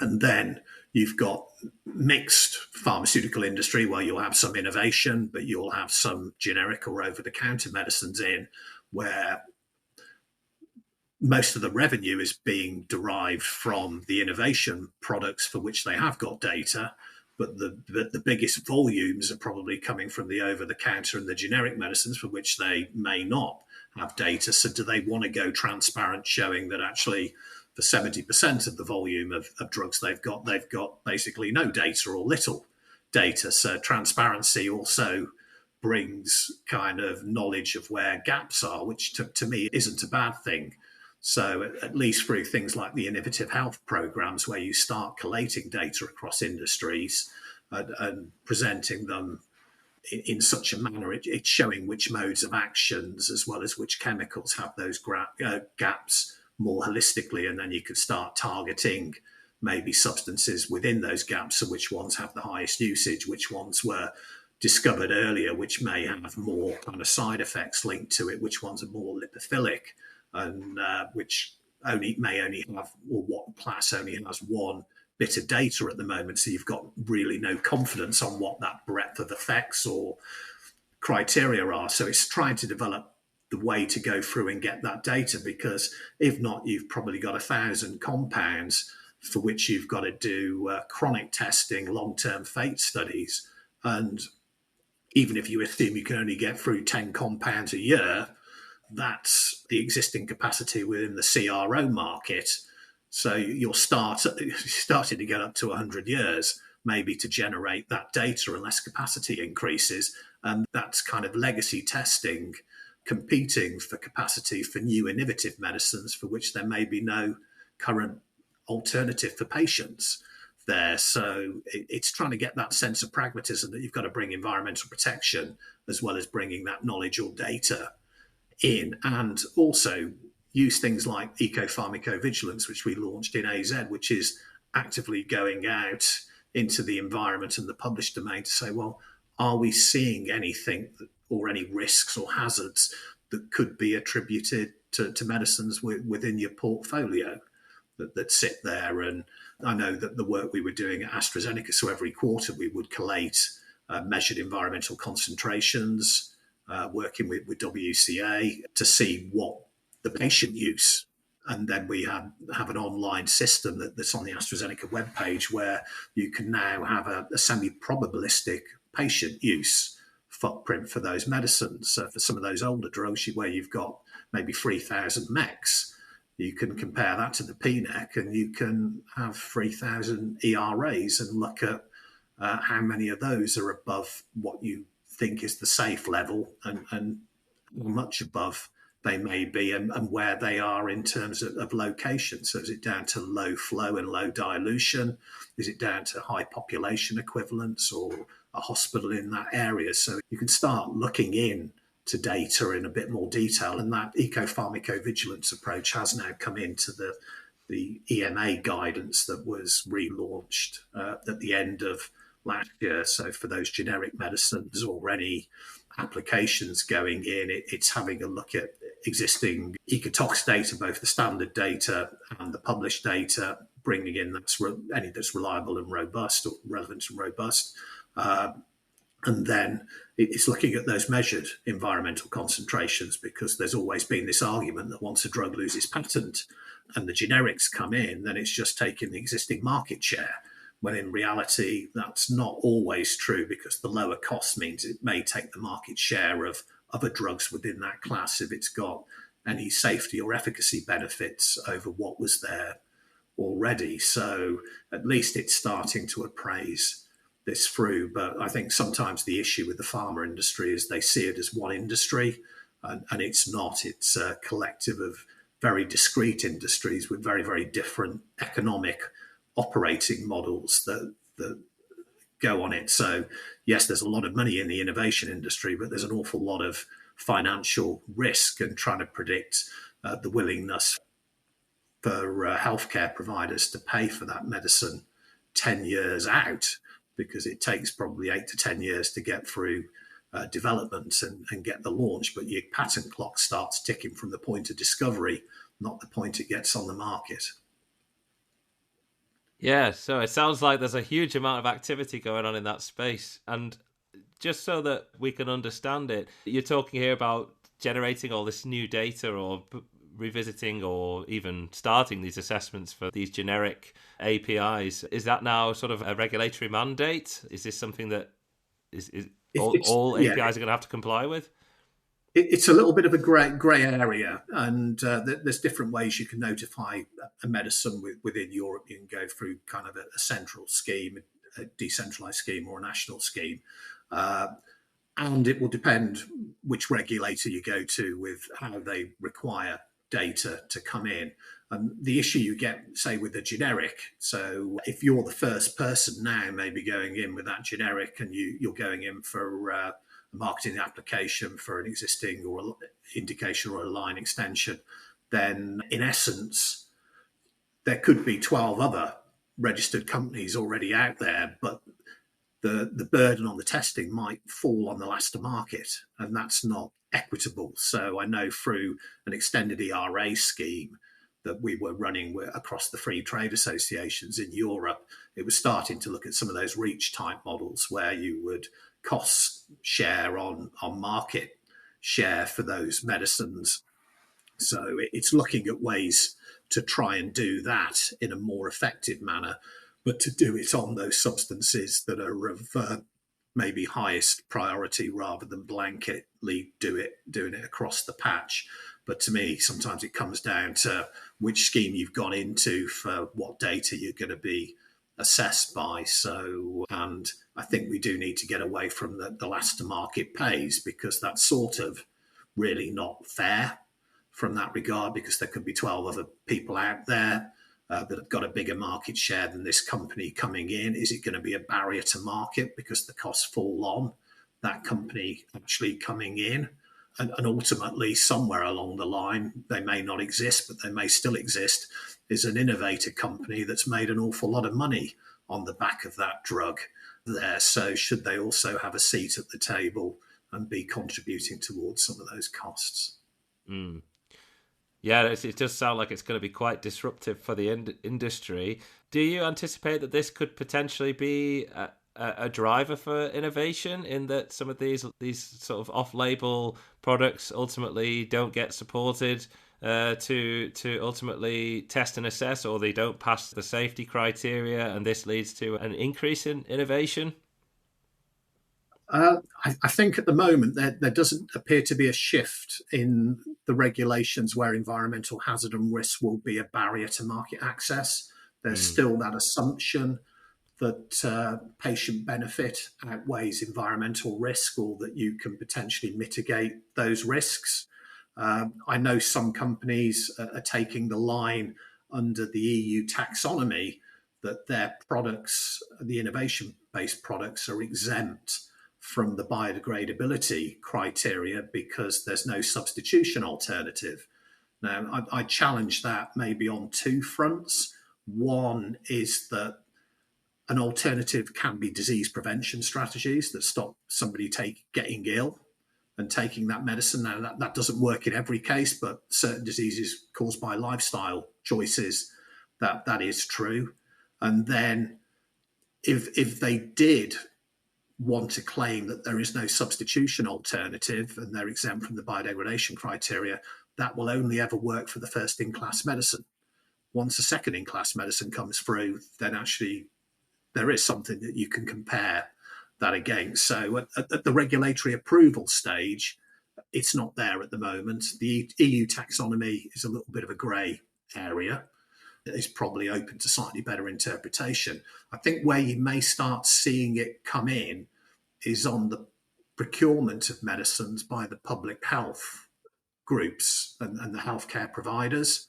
Speaker 2: then you've got mixed pharmaceutical industry where you'll have some innovation, but you'll have some generic or over-the-counter medicines in where most of the revenue is being derived from the innovation products for which they have got data, but the biggest volumes are probably coming from the over-the-counter and the generic medicines for which they may not have data. So do they want to go transparent, showing that actually for 70% of the volume of drugs they've got basically no data or little data? So transparency also brings kind of knowledge of where gaps are, which to me isn't a bad thing. So at least through things like the innovative health programs, where you start collating data across industries and presenting them in such a manner, it's showing which modes of actions as well as which chemicals have those gaps more holistically. And then you could start targeting maybe substances within those gaps. So which ones have the highest usage, which ones were discovered earlier, which may have more kind of side effects linked to it, which ones are more lipophilic, and which may only have, or what class only has one bit of data at the moment. So you've got really no confidence on what that breadth of effects or criteria are. So it's trying to develop the way to go through and get that data, because if not, you've probably got 1,000 compounds for which you've got to do chronic testing, long-term fate studies. And even if you assume you can only get through 10 compounds a year, that's the existing capacity within the CRO market. So you're starting to get up to 100 years. maybe to generate that data unless capacity increases. And that's kind of legacy testing competing for capacity for new innovative medicines for which there may be no current alternative for patients there. So it's trying to get that sense of pragmatism that you've got to bring environmental protection as well as bringing that knowledge or data in, and also use things like eco-pharmacovigilance, which we launched in AZ, which is actively going out into the environment and the published domain to say, well, are we seeing anything or any risks or hazards that could be attributed to medicines within your portfolio that sit there? And I know that the work we were doing at AstraZeneca, so every quarter we would collate measured environmental concentrations, working with WCA to see what the patient use. And then we have an online system that's on the AstraZeneca webpage where you can now have a semi-probabilistic patient use footprint for those medicines. So for some of those older drugs where you've got maybe 3,000 mechs, you can compare that to the PNEC and you can have 3,000 ERAs and look at how many of those are above what you think is the safe level and much above they may be, and where they are in terms of location. So is it down to low flow and low dilution? Is it down to high population equivalents or a hospital in that area? So you can start looking in to data in a bit more detail. And that eco-pharmacovigilance approach has now come into the EMA guidance that was relaunched at the end of last year. So for those generic medicines or any applications going in, it's having a look at existing ecotox data, both the standard data and the published data, bringing in any that's reliable and robust or relevant and robust. And then it's looking at those measured environmental concentrations, because there's always been this argument that once a drug loses patent and the generics come in, then it's just taking the existing market share, when in reality that's not always true, because the lower cost means it may take the market share of other drugs within that class if it's got any safety or efficacy benefits over what was there already. So at least it's starting to appraise this through. But I think sometimes the issue with the pharma industry is they see it as one industry, and it's not. It's a collective of very discrete industries with very, very different economic operating models that go on it. So yes, there's a lot of money in the innovation industry, but there's an awful lot of financial risk and trying to predict the willingness for healthcare providers to pay for that medicine 10 years out, because it takes probably 8 to 10 years to get through development and get the launch. But your patent clock starts ticking from the point of discovery, not the point it gets on the market.
Speaker 1: Yeah, so it sounds like there's a huge amount of activity going on in that space. And just so that we can understand it, you're talking here about generating all this new data or revisiting or even starting these assessments for these generic APIs. Is that now sort of a regulatory mandate? Is this something that all APIs are going to have to comply with?
Speaker 2: It's a little bit of a grey area, and there's different ways you can notify a medicine within Europe. You can go through kind of a central scheme, a decentralised scheme, or a national scheme. And it will depend which regulator you go to with how they require data to come in. And the issue you get, say, with a generic, so if you're the first person now maybe going in with that generic and you're going in for a marketing application for an existing or indication or a line extension, then in essence, there could be 12 other registered companies already out there, but the burden on the testing might fall on the last to market, and that's not equitable. So I know through an extended ERA scheme that we were running across the free trade associations in Europe, it was starting to look at some of those reach type models where you would cost share on market share for those medicines. So it's looking at ways to try and do that in a more effective manner, but to do it on those substances that are of maybe highest priority rather than blanketly doing it across the patch. But to me, sometimes it comes down to which scheme you've gone into for what data you're going to be assessed by. So, and I think we do need to get away from the last to market pays, because that's sort of really not fair from that regard, because there could be 12 other people out there that have got a bigger market share than this company coming in. Is it going to be a barrier to market because the costs fall on that company actually coming in? And ultimately, somewhere along the line, they may not exist, but they may still exist, is an innovator company that's made an awful lot of money on the back of that drug there. So should they also have a seat at the table and be contributing towards some of those costs?
Speaker 1: Mm. Yeah, it does sound like it's going to be quite disruptive for the industry. Do you anticipate that this could potentially be a driver for innovation, in that some of these sort of off-label products ultimately don't get supported to ultimately test and assess, or they don't pass the safety criteria, and this leads to an increase in innovation?
Speaker 2: I think at the moment there doesn't appear to be a shift in the regulations where environmental hazard and risk will be a barrier to market access. There's
Speaker 1: Mm.
Speaker 2: still that assumption that patient benefit outweighs environmental risk, or that you can potentially mitigate those risks. I know some companies are taking the line under the EU taxonomy that their products, the innovation based products, are exempt from the biodegradability criteria because there's no substitution alternative. Now, I challenge that maybe on two fronts. One is that an alternative can be disease prevention strategies that stop somebody getting ill and taking that medicine. Now, that doesn't work in every case, but certain diseases caused by lifestyle choices, that is true. And then if they did want to claim that there is no substitution alternative and they're exempt from the biodegradation criteria, that will only ever work for the first in class medicine. Once a second in class medicine comes through, then actually there is something that you can compare that against. So at the regulatory approval stage, it's not there at the moment. The EU taxonomy is a little bit of a grey area. It's probably open to slightly better interpretation. I think where you may start seeing it come in is on the procurement of medicines by the public health groups and the healthcare providers.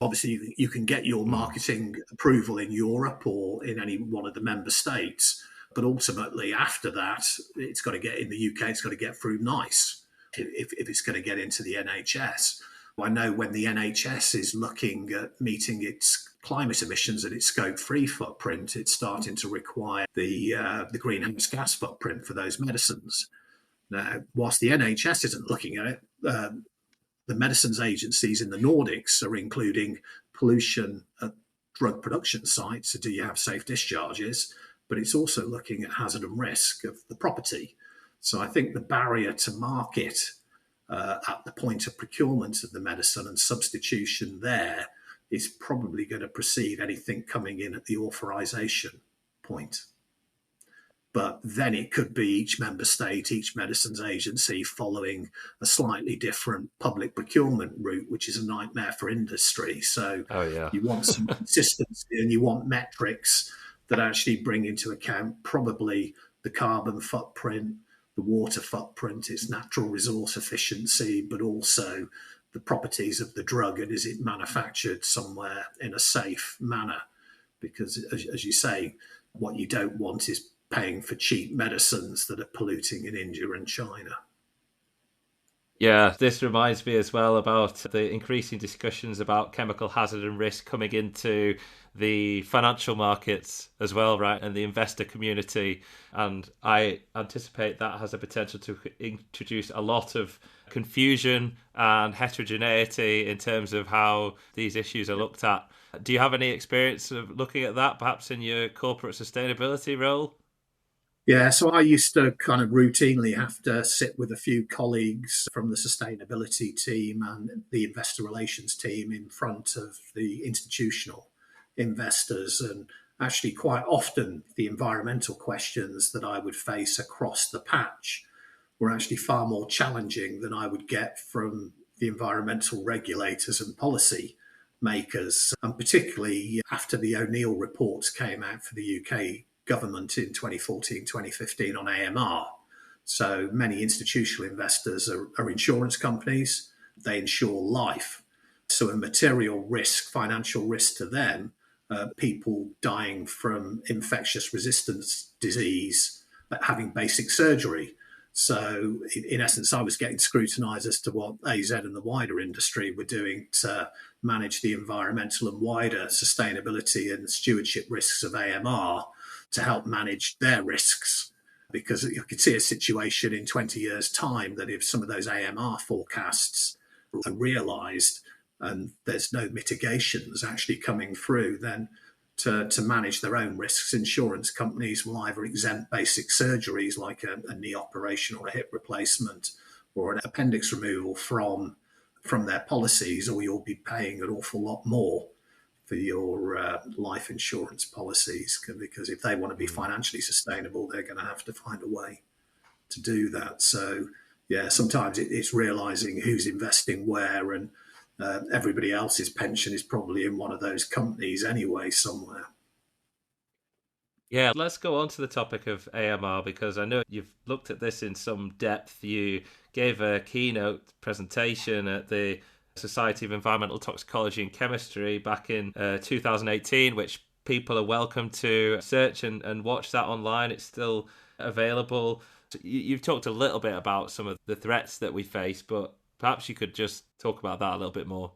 Speaker 2: Obviously, you can get your
Speaker 1: Mm.
Speaker 2: marketing approval in Europe or in any one of the member states, but ultimately after that, it's got to get in the UK, it's got to get through NICE if it's going to get into the NHS. I know when the NHS is looking at meeting its climate emissions and its scope 3 footprint, it's starting to require the greenhouse gas footprint for those medicines. Now, whilst the NHS isn't looking at it, the medicines agencies in the Nordics are including pollution at drug production sites. So do you have safe discharges? But it's also looking at hazard and risk of the property. So I think the barrier to market at the point of procurement of the medicine and substitution there is probably going to precede anything coming in at the authorization point. But then it could be each member state, each medicines agency following a slightly different public procurement route, which is a nightmare for industry. So
Speaker 1: Oh, yeah.
Speaker 2: you want some consistency and you want metrics that actually bring into account probably the carbon footprint, the water footprint, its natural resource efficiency, but also the properties of the drug and is it manufactured somewhere in a safe manner? Because as you say, what you don't want is paying for cheap medicines that are polluting in India and China.
Speaker 1: Yeah, this reminds me as well about the increasing discussions about chemical hazard and risk coming into the financial markets as well, right, and the investor community. And I anticipate that has a potential to introduce a lot of confusion and heterogeneity in terms of how these issues are looked at. Do you have any experience of looking at that, perhaps in your corporate sustainability role?
Speaker 2: Yeah, so I used to kind of routinely have to sit with a few colleagues from the sustainability team and the investor relations team in front of the institutional investors. And actually, quite often, the environmental questions that I would face across the patch were actually far more challenging than I would get from the environmental regulators and policy makers, and particularly after the O'Neill reports came out for the UK government in 2014, 2015 on AMR. So many institutional investors are insurance companies. They insure life. So a material risk, financial risk to them, people dying from infectious resistance disease, but having basic surgery. So in essence, I was getting scrutinised as to what AZ and the wider industry were doing to manage the environmental and wider sustainability and stewardship risks of AMR to help manage their risks. Because you could see a situation in 20 years' time that if some of those AMR forecasts are realised and there's no mitigations actually coming through, then to manage their own risks, insurance companies will either exempt basic surgeries like a knee operation or a hip replacement or an appendix removal from their policies, or you'll be paying an awful lot more for your life insurance policies, because if they want to be financially sustainable, they're going to have to find a way to do that. So, yeah, sometimes it's realizing who's investing where, and everybody else's pension is probably in one of those companies anyway, somewhere.
Speaker 1: Yeah, let's go on to the topic of AMR because I know you've looked at this in some depth. You gave a keynote presentation at the Society of Environmental Toxicology and Chemistry back in 2018, which people are welcome to search and watch that online. It's still available. You've talked a little bit about some of the threats that we face, but perhaps you could just talk about that a little bit more.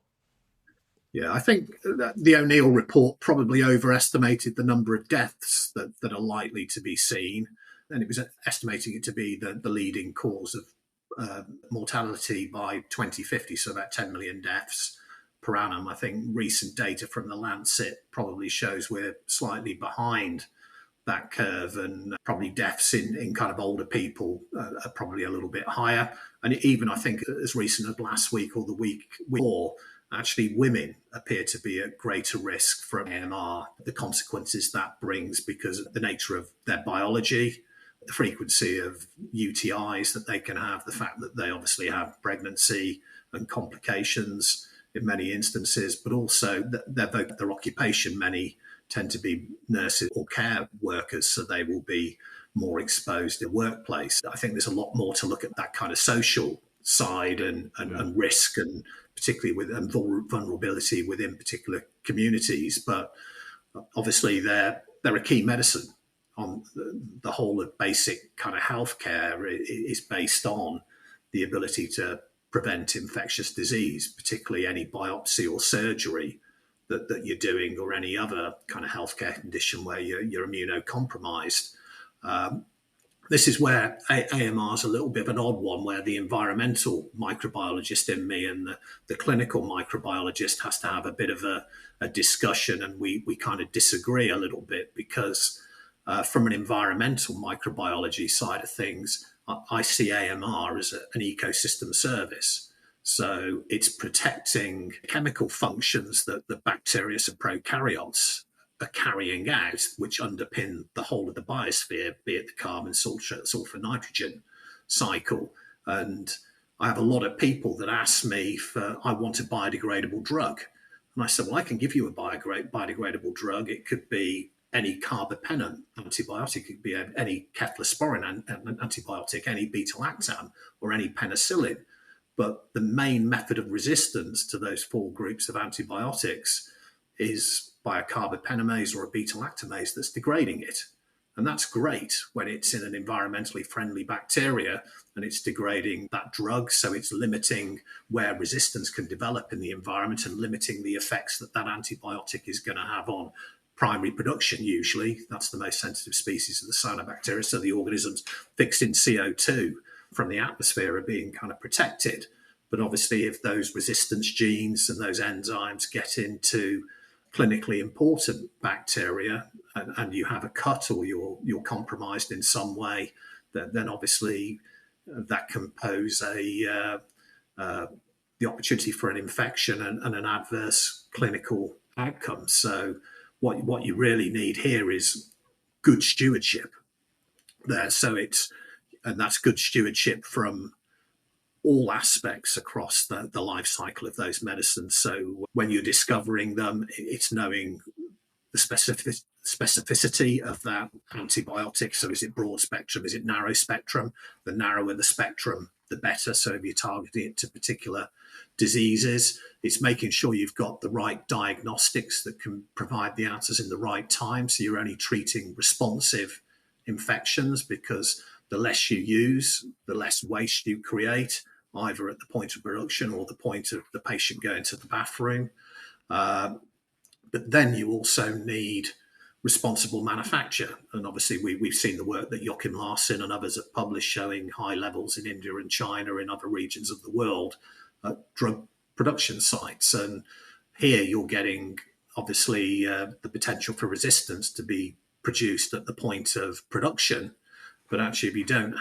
Speaker 2: Yeah, I think that the O'Neill report probably overestimated the number of deaths that are likely to be seen. And it was estimating it to be the leading cause of mortality by 2050, so about 10 million deaths per annum. I think recent data from the Lancet probably shows we're slightly behind that curve, and probably deaths in kind of older people are probably a little bit higher. And even I think as recent as last week or the week before, actually women appear to be at greater risk from AMR, the consequences that brings because of the nature of their biology, the frequency of UTIs that they can have, the fact that they obviously have pregnancy and complications in many instances, but also their occupation. Many tend to be nurses or care workers, so they will be more exposed in the workplace. I think there's a lot more to look at that kind of social side and risk, and particularly with vulnerability within particular communities. But obviously they're a key medicine on the whole of basic kind of healthcare is based on the ability to prevent infectious disease, particularly any biopsy or surgery that you're doing, or any other kind of healthcare condition where you're immunocompromised. This is where AMR is a little bit of an odd one, where the environmental microbiologist in me and the clinical microbiologist has to have a bit of a discussion, and we kind of disagree a little bit because from an environmental microbiology side of things, I see AMR as an ecosystem service. So it's protecting chemical functions that the bacteria and prokaryotes are carrying out, which underpin the whole of the biosphere, be it the carbon, sulfur, nitrogen cycle. And I have a lot of people that ask me I want a biodegradable drug. And I said, well, I can give you a biodegradable drug. It could be any carbapenem antibiotic, it could be any cephalosporin antibiotic, any beta-lactam, or any penicillin. But the main method of resistance to those four groups of antibiotics is by a carbapenemase or a beta-lactamase that's degrading it. And that's great when it's in an environmentally friendly bacteria and it's degrading that drug. So it's limiting where resistance can develop in the environment and limiting the effects that antibiotic is going to have on primary production. Usually that's the most sensitive species of the cyanobacteria. So the organisms fixed in CO2 from the atmosphere are being kind of protected. But obviously if those resistance genes and those enzymes get into clinically important bacteria and you have a cut, or you're compromised in some way, then obviously that can pose the opportunity for an infection and an adverse clinical outcome. So what you really need here is good stewardship there. And that's good stewardship from all aspects across the life cycle of those medicines. So when you're discovering them, it's knowing the specificity of that antibiotic. So is it broad spectrum? Is it narrow spectrum? The narrower the spectrum, the better. So if you're targeting it to particular diseases, it's making sure you've got the right diagnostics that can provide the answers in the right time. So you're only treating responsive infections, because the less you use, the less waste you create, either at the point of production or the point of the patient going to the bathroom. But then you also need responsible manufacture. And obviously, we've seen the work that Joachim Larsen and others have published showing high levels in India and China, in other regions of the world, at drug production sites. And here you're getting, obviously, the potential for resistance to be produced at the point of production. But actually, if you don't,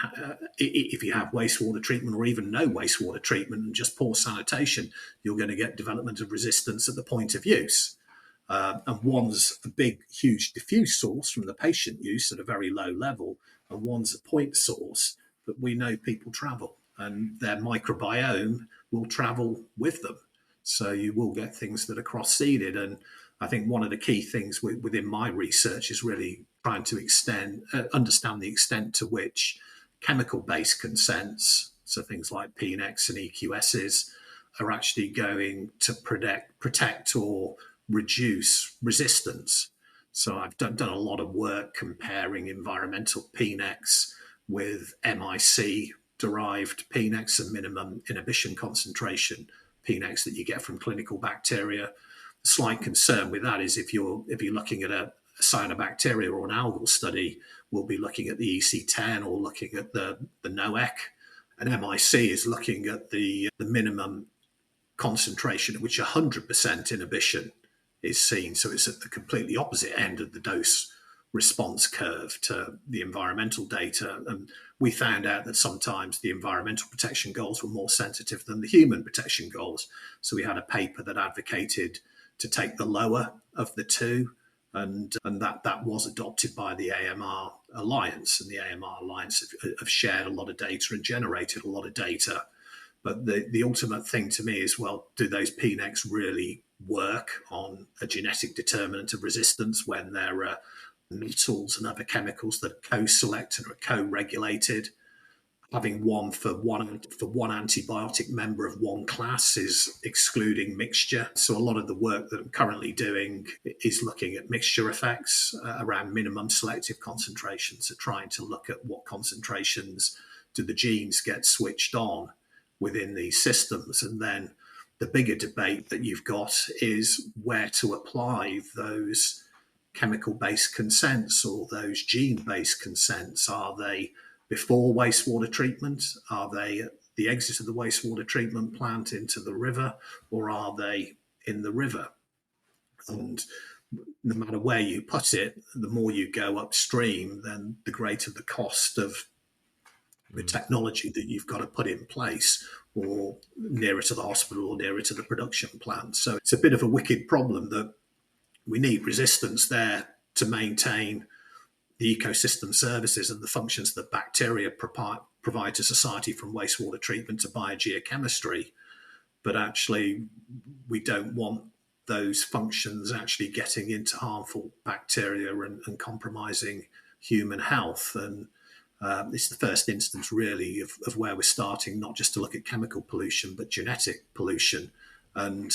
Speaker 2: if you have wastewater treatment or even no wastewater treatment and just poor sanitation, you're going to get development of resistance at the point of use. And one's a big, huge diffuse source from the patient use at a very low level, and one's a point source. But we know people travel, and their microbiome will travel with them. So you will get things that are cross-seeded. And I think one of the key things within my research is really trying to understand the extent to which chemical-based consents, so things like PNEX and EQSs, are actually going to protect or reduce resistance. So I've done a lot of work comparing environmental PNEX with MIC derived PNEX and minimum inhibition concentration PNEX that you get from clinical bacteria. The slight concern with that is if you're looking at a cyanobacteria or an algal study, we'll be looking at the EC10 or looking at the NOEC, and MIC is looking at the minimum concentration at which 100% inhibition is seen. So it's at the completely opposite end of the dose response curve to the environmental data. And we found out that sometimes the environmental protection goals were more sensitive than the human protection goals. So we had a paper that advocated to take the lower of the two, and that was adopted by the AMR Alliance. And the AMR Alliance have shared a lot of data and generated a lot of data. But the ultimate thing to me is, well, do those PNEX really work on a genetic determinant of resistance when there are metals and other chemicals that co-select and are co-regulated? Having one for one antibiotic member of one class is excluding mixture. So a lot of the work that I'm currently doing is looking at mixture effects around minimum selective concentrations, so trying to look at what concentrations do the genes get switched on within these systems. And then the bigger debate that you've got is where to apply those chemical-based consents or those gene-based consents. Are they before wastewater treatment? Are they at the exit of the wastewater treatment plant into the river, or are they in the river? And no matter where you put it, the more you go upstream, then the greater the cost of the technology that you've got to put in place, or nearer to the hospital or nearer to the production plant. So it's a bit of a wicked problem that we need resistance there to maintain the ecosystem services and the functions that bacteria provide to society, from wastewater treatment to biogeochemistry. But actually, we don't want those functions actually getting into harmful bacteria and compromising human health. And it's the first instance, really, of where we're starting, not just to look at chemical pollution, but genetic pollution. And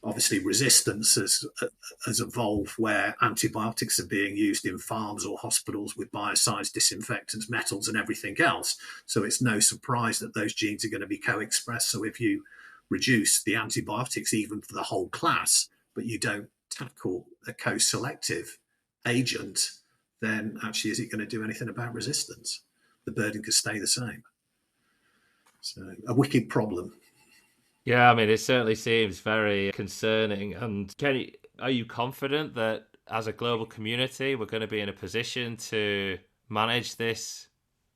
Speaker 2: obviously, resistance has evolved where antibiotics are being used in farms or hospitals with biocides, disinfectants, metals, and everything else. So it's no surprise that those genes are going to be co-expressed. So if you reduce the antibiotics even for the whole class, but you don't tackle a co-selective agent, then actually, is it going to do anything about resistance? The burden could stay the same. So a wicked problem.
Speaker 1: Yeah, I mean, it certainly seems very concerning. And are you confident that as a global community, we're going to be in a position to manage this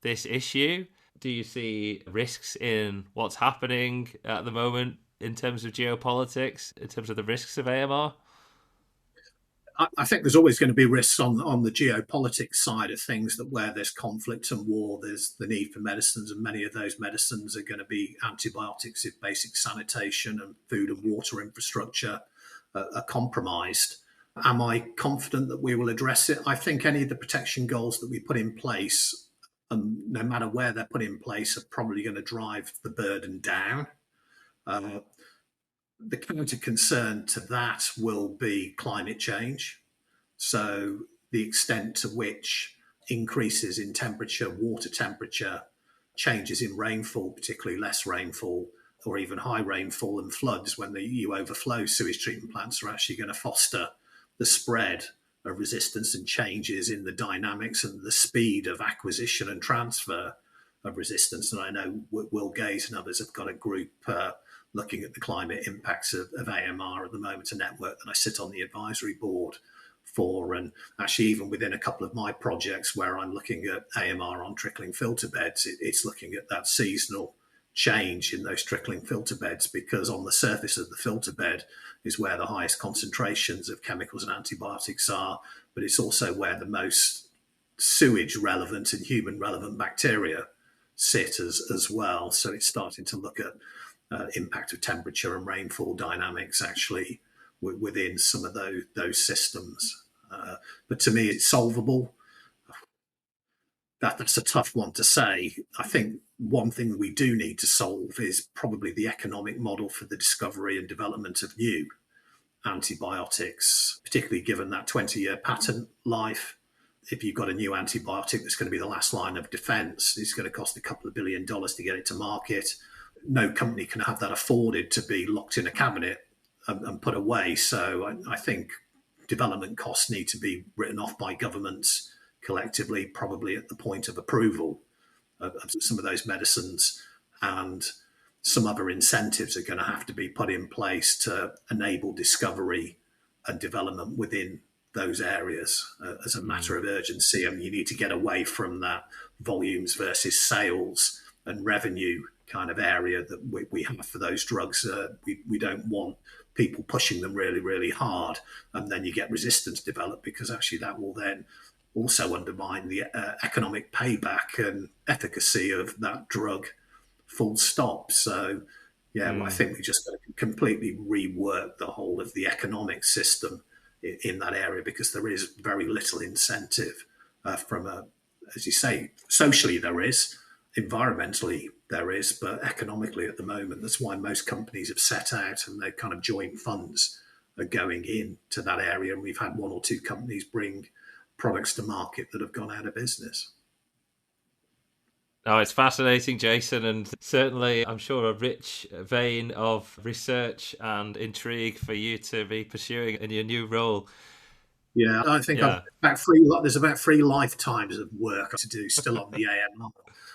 Speaker 1: issue? Do you see risks in what's happening at the moment in terms of geopolitics, in terms of the risks of AMR?
Speaker 2: I think there's always going to be risks on the geopolitics side of things, that where there's conflict and war, there's the need for medicines, and many of those medicines are going to be antibiotics if basic sanitation and food and water infrastructure are compromised. Am I confident that we will address it? I think any of the protection goals that we put in place, no matter where they're put in place, are probably going to drive the burden down. Uh, the counter concern to that will be climate change. So, the extent to which increases in temperature, water temperature, changes in rainfall, particularly less rainfall, or even high rainfall and floods when you overflow sewage treatment plants, are actually going to foster the spread of resistance and changes in the dynamics and the speed of acquisition and transfer of resistance. And I know Will Gaze and others have got a group looking at the climate impacts of AMR at the moment, a network that I sit on the advisory board for. And actually, even within a couple of my projects where I'm looking at AMR on trickling filter beds, it's looking at that seasonal change in those trickling filter beds, because on the surface of the filter bed is where the highest concentrations of chemicals and antibiotics are, but it's also where the most sewage relevant and human relevant bacteria sit as well. So it's starting to look at impact of temperature and rainfall dynamics actually within some of those systems. But to me, it's solvable. That's a tough one to say. I think one thing we do need to solve is probably the economic model for the discovery and development of new antibiotics, particularly given that 20-year patent life. If you've got a new antibiotic that's going to be the last line of defense, it's going to cost a couple of $1 billion to get it to market. No company can have that afforded to be locked in a cabinet and put away. So I think development costs need to be written off by governments collectively, probably at the point of approval of some of those medicines, and some other incentives are going to have to be put in place to enable discovery and development within those areas as a matter of urgency. I mean, you need to get away from that volumes versus sales and revenue kind of area that we have for those drugs. We don't want people pushing them really, really hard, and then you get resistance develop, because actually that will then also undermine the economic payback and efficacy of that drug, full stop. So, yeah, well, I think we just got to completely rework the whole of the economic system in that area, because there is very little incentive as you say, socially there is, environmentally there is, but economically at the moment, that's why most companies have set out and their kind of joint funds are going into that area. And we've had one or two companies bring products to market that have gone out of business.
Speaker 1: Oh, it's fascinating, Jason, and certainly I'm sure a rich vein of research and intrigue for you to be pursuing in your new role.
Speaker 2: Yeah, I think there's about 3 lifetimes of work to do still on the AMR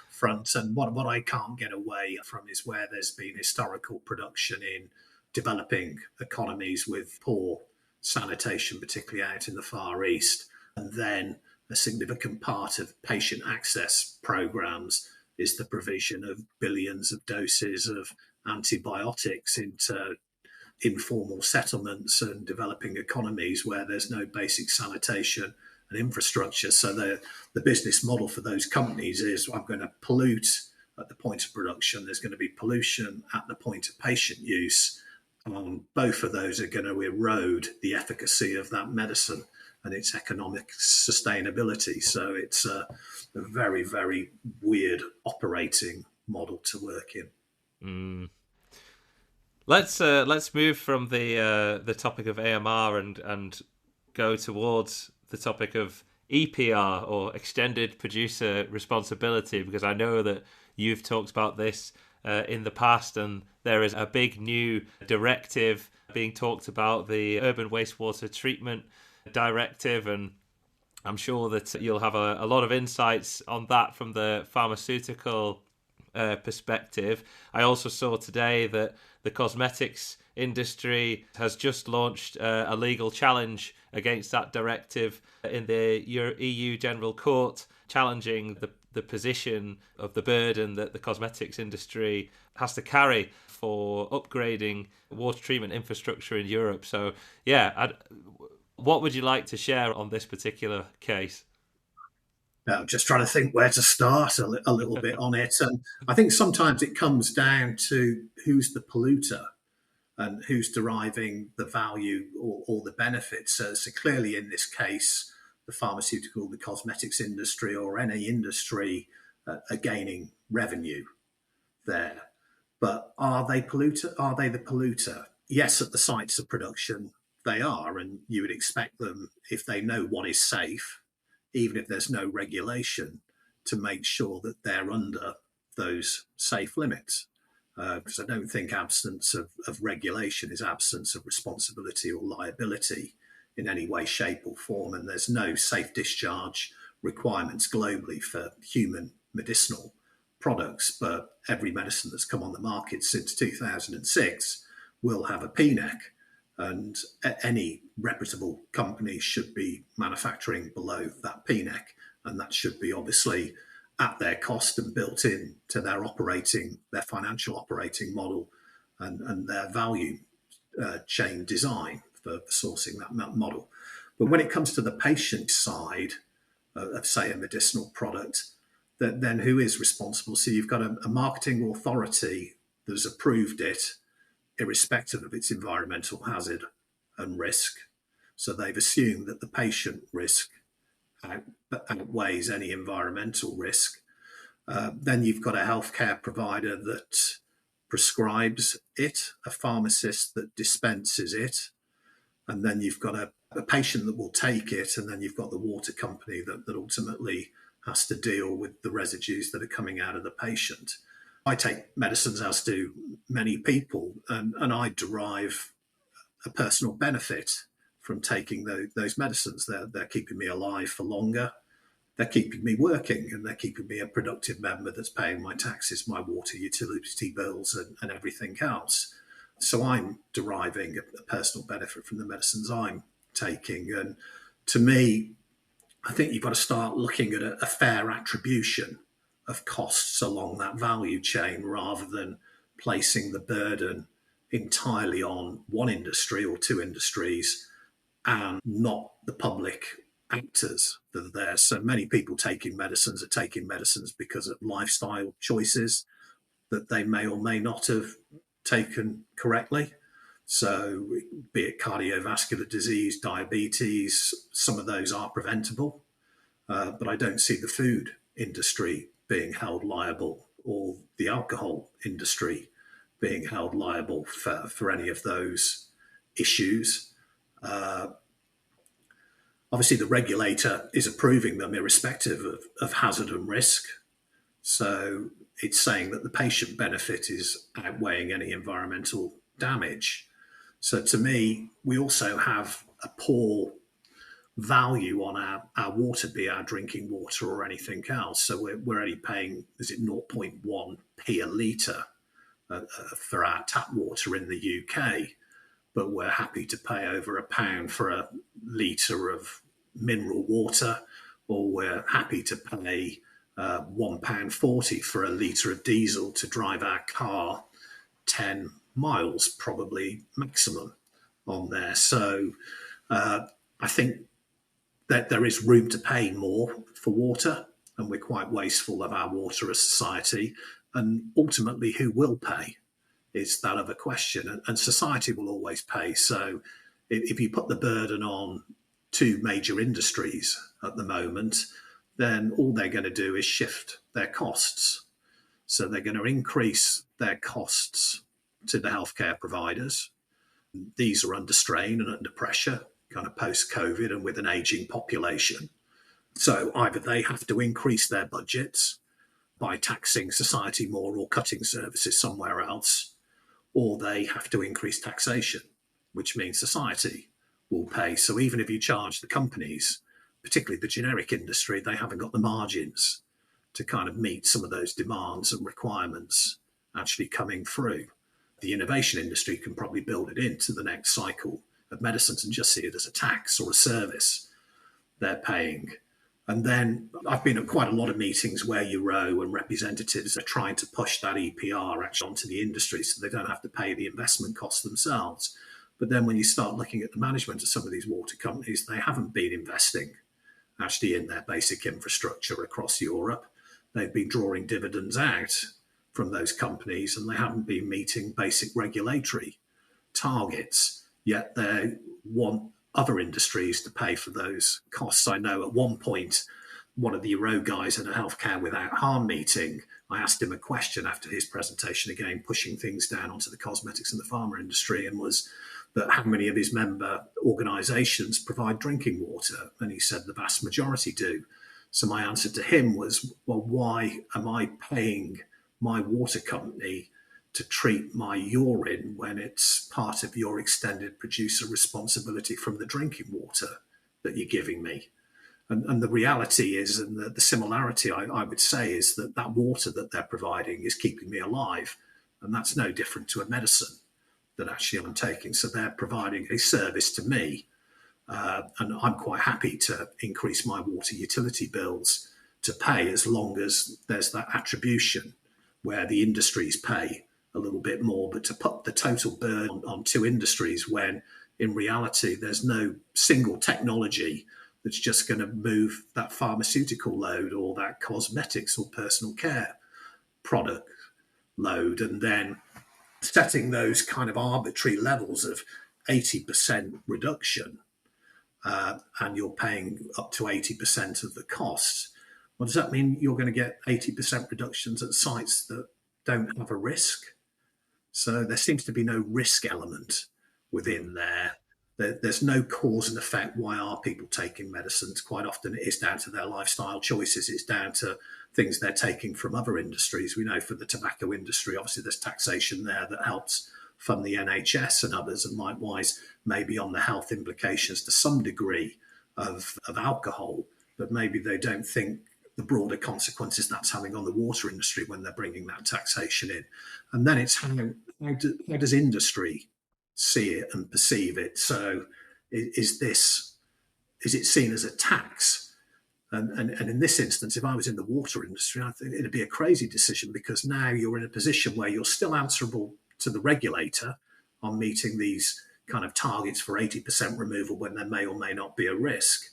Speaker 2: front. And what I can't get away from is where there's been historical production in developing economies with poor sanitation, particularly out in the Far East. And then a significant part of patient access programs is the provision of billions of doses of antibiotics into informal settlements and developing economies where there's no basic sanitation and infrastructure. So the business model for those companies is, I'm going to pollute at the point of production, there's going to be pollution at the point of patient use. Both of those are going to erode the efficacy of that medicine and its economic sustainability. So it's a very, very weird operating model to work in.
Speaker 1: Let's move from the topic of AMR and go towards the topic of EPR, or extended producer responsibility, because I know that you've talked about this in the past, and there is a big new directive being talked about, the Urban Wastewater Treatment Directive, and I'm sure that you'll have a lot of insights on that from the pharmaceutical perspective. I also saw today that the cosmetics industry has just launched a legal challenge against that directive in the EU General Court, challenging the position of the burden that the cosmetics industry has to carry for upgrading water treatment infrastructure in Europe. So, yeah, What would you like to share on this particular case?
Speaker 2: Just trying to think where to start a little bit on it. And I think sometimes it comes down to who's the polluter and who's deriving the value or the benefits. So clearly in this case, the pharmaceutical, the cosmetics industry, or any industry are gaining revenue there. But are they polluter? Are they the polluter? Yes, at the sites of production, they are, and you would expect them, if they know what is safe, even if there's no regulation, to make sure that they're under those safe limits. Because I don't think absence of regulation is absence of responsibility or liability in any way, shape, or form. And there's no safe discharge requirements globally for human medicinal products, but every medicine that's come on the market since 2006 will have a PNEC, and any reputable company should be manufacturing below that PNEC, and that should be obviously at their cost and built in to their financial operating model and their value chain design for sourcing that model. But when it comes to the patient side of, say, a medicinal product, then who is responsible? So you've got a marketing authority that has approved it, irrespective of its environmental hazard and risk. So they've assumed that the patient risk outweighs any environmental risk. Then you've got a healthcare provider that prescribes it, a pharmacist that dispenses it, and then you've got a patient that will take it, and then you've got the water company that ultimately has to deal with the residues that are coming out of the patient. I take medicines, as do many people, and I derive a personal benefit from taking those medicines. They're keeping me alive for longer. They're keeping me working, and they're keeping me a productive member that's paying my taxes, my water, utility bills, and everything else. So I'm deriving a personal benefit from the medicines I'm taking. And to me, I think you've got to start looking at a fair attribution of costs along that value chain rather than placing the burden entirely on one industry or two industries and not the public actors that are there. So many people taking medicines are taking medicines because of lifestyle choices that they may or may not have taken correctly. So, be it cardiovascular disease, diabetes, some of those are preventable. But I don't see the food industry being held liable or the alcohol industry being held liable for any of those issues. Obviously, the regulator is approving them irrespective of hazard and risk. So it's saying that the patient benefit is outweighing any environmental damage. So to me, we also have a poor value on our water, be our drinking water or anything else. So we're only paying, is it 0.1p a litre for our tap water in the UK, but we're happy to pay over £1 for a litre of mineral water, or we're happy to pay £1.40 for a litre of diesel to drive our car 10 miles, probably maximum on there. So I think that there is room to pay more for water, and we're quite wasteful of our water as a society. And ultimately, who will pay is that other question. And society will always pay. So if you put the burden on two major industries at the moment, then all they're going to do is shift their costs. So they're going to increase their costs to the healthcare providers. These are under strain and under pressure, kind of post-COVID and with an aging population. So either they have to increase their budgets by taxing society more or cutting services somewhere else, or they have to increase taxation, which means society will pay. So even if you charge the companies, particularly the generic industry, they haven't got the margins to kind of meet some of those demands and requirements actually coming through. The innovation industry can probably build it into the next cycle of medicines and just see it as a tax or a service they're paying. And then I've been at quite a lot of meetings where Euro and representatives are trying to push that EPR actually onto the industry so they don't have to pay the investment costs themselves. But then when you start looking at the management of some of these water companies, they haven't been investing actually in their basic infrastructure across Europe. They've been drawing dividends out from those companies, and they haven't been meeting basic regulatory targets, yet they want other industries to pay for those costs. I know at one point, one of the Euro guys at a Healthcare Without Harm meeting, I asked him a question after his presentation, again, pushing things down onto the cosmetics and the pharma industry, and was that how many of his member organisations provide drinking water? And he said the vast majority do. So my answer to him was, well, why am I paying my water company to treat my urine when it's part of your extended producer responsibility from the drinking water that you're giving me? And the reality is, and the similarity I would say is that water that they're providing is keeping me alive. And that's no different to a medicine that actually I'm taking. So they're providing a service to me. And I'm quite happy to increase my water utility bills to pay as long as there's that attribution where the industries pay a little bit more, but to put the total burden on two industries when in reality there's no single technology that's just going to move that pharmaceutical load or that cosmetics or personal care product load, and then setting those kind of arbitrary levels of 80% reduction, and you're paying up to 80% of the costs. Well, does that mean you're going to get 80% reductions at sites that don't have a risk? So there seems to be no risk element within there. There's no cause and effect. Why are people taking medicines? Quite often it is down to their lifestyle choices. It's down to things they're taking from other industries. We know for the tobacco industry, obviously there's taxation there that helps fund the NHS and others, and likewise maybe on the health implications to some degree of alcohol, but maybe they don't think the broader consequences that's having on the water industry when they're bringing that taxation in. And then it's how does industry see it and perceive it? So is it seen as a tax? And in this instance, if I was in the water industry, I think it'd be a crazy decision, because now you're in a position where you're still answerable to the regulator on meeting these kind of targets for 80% removal when there may or may not be a risk.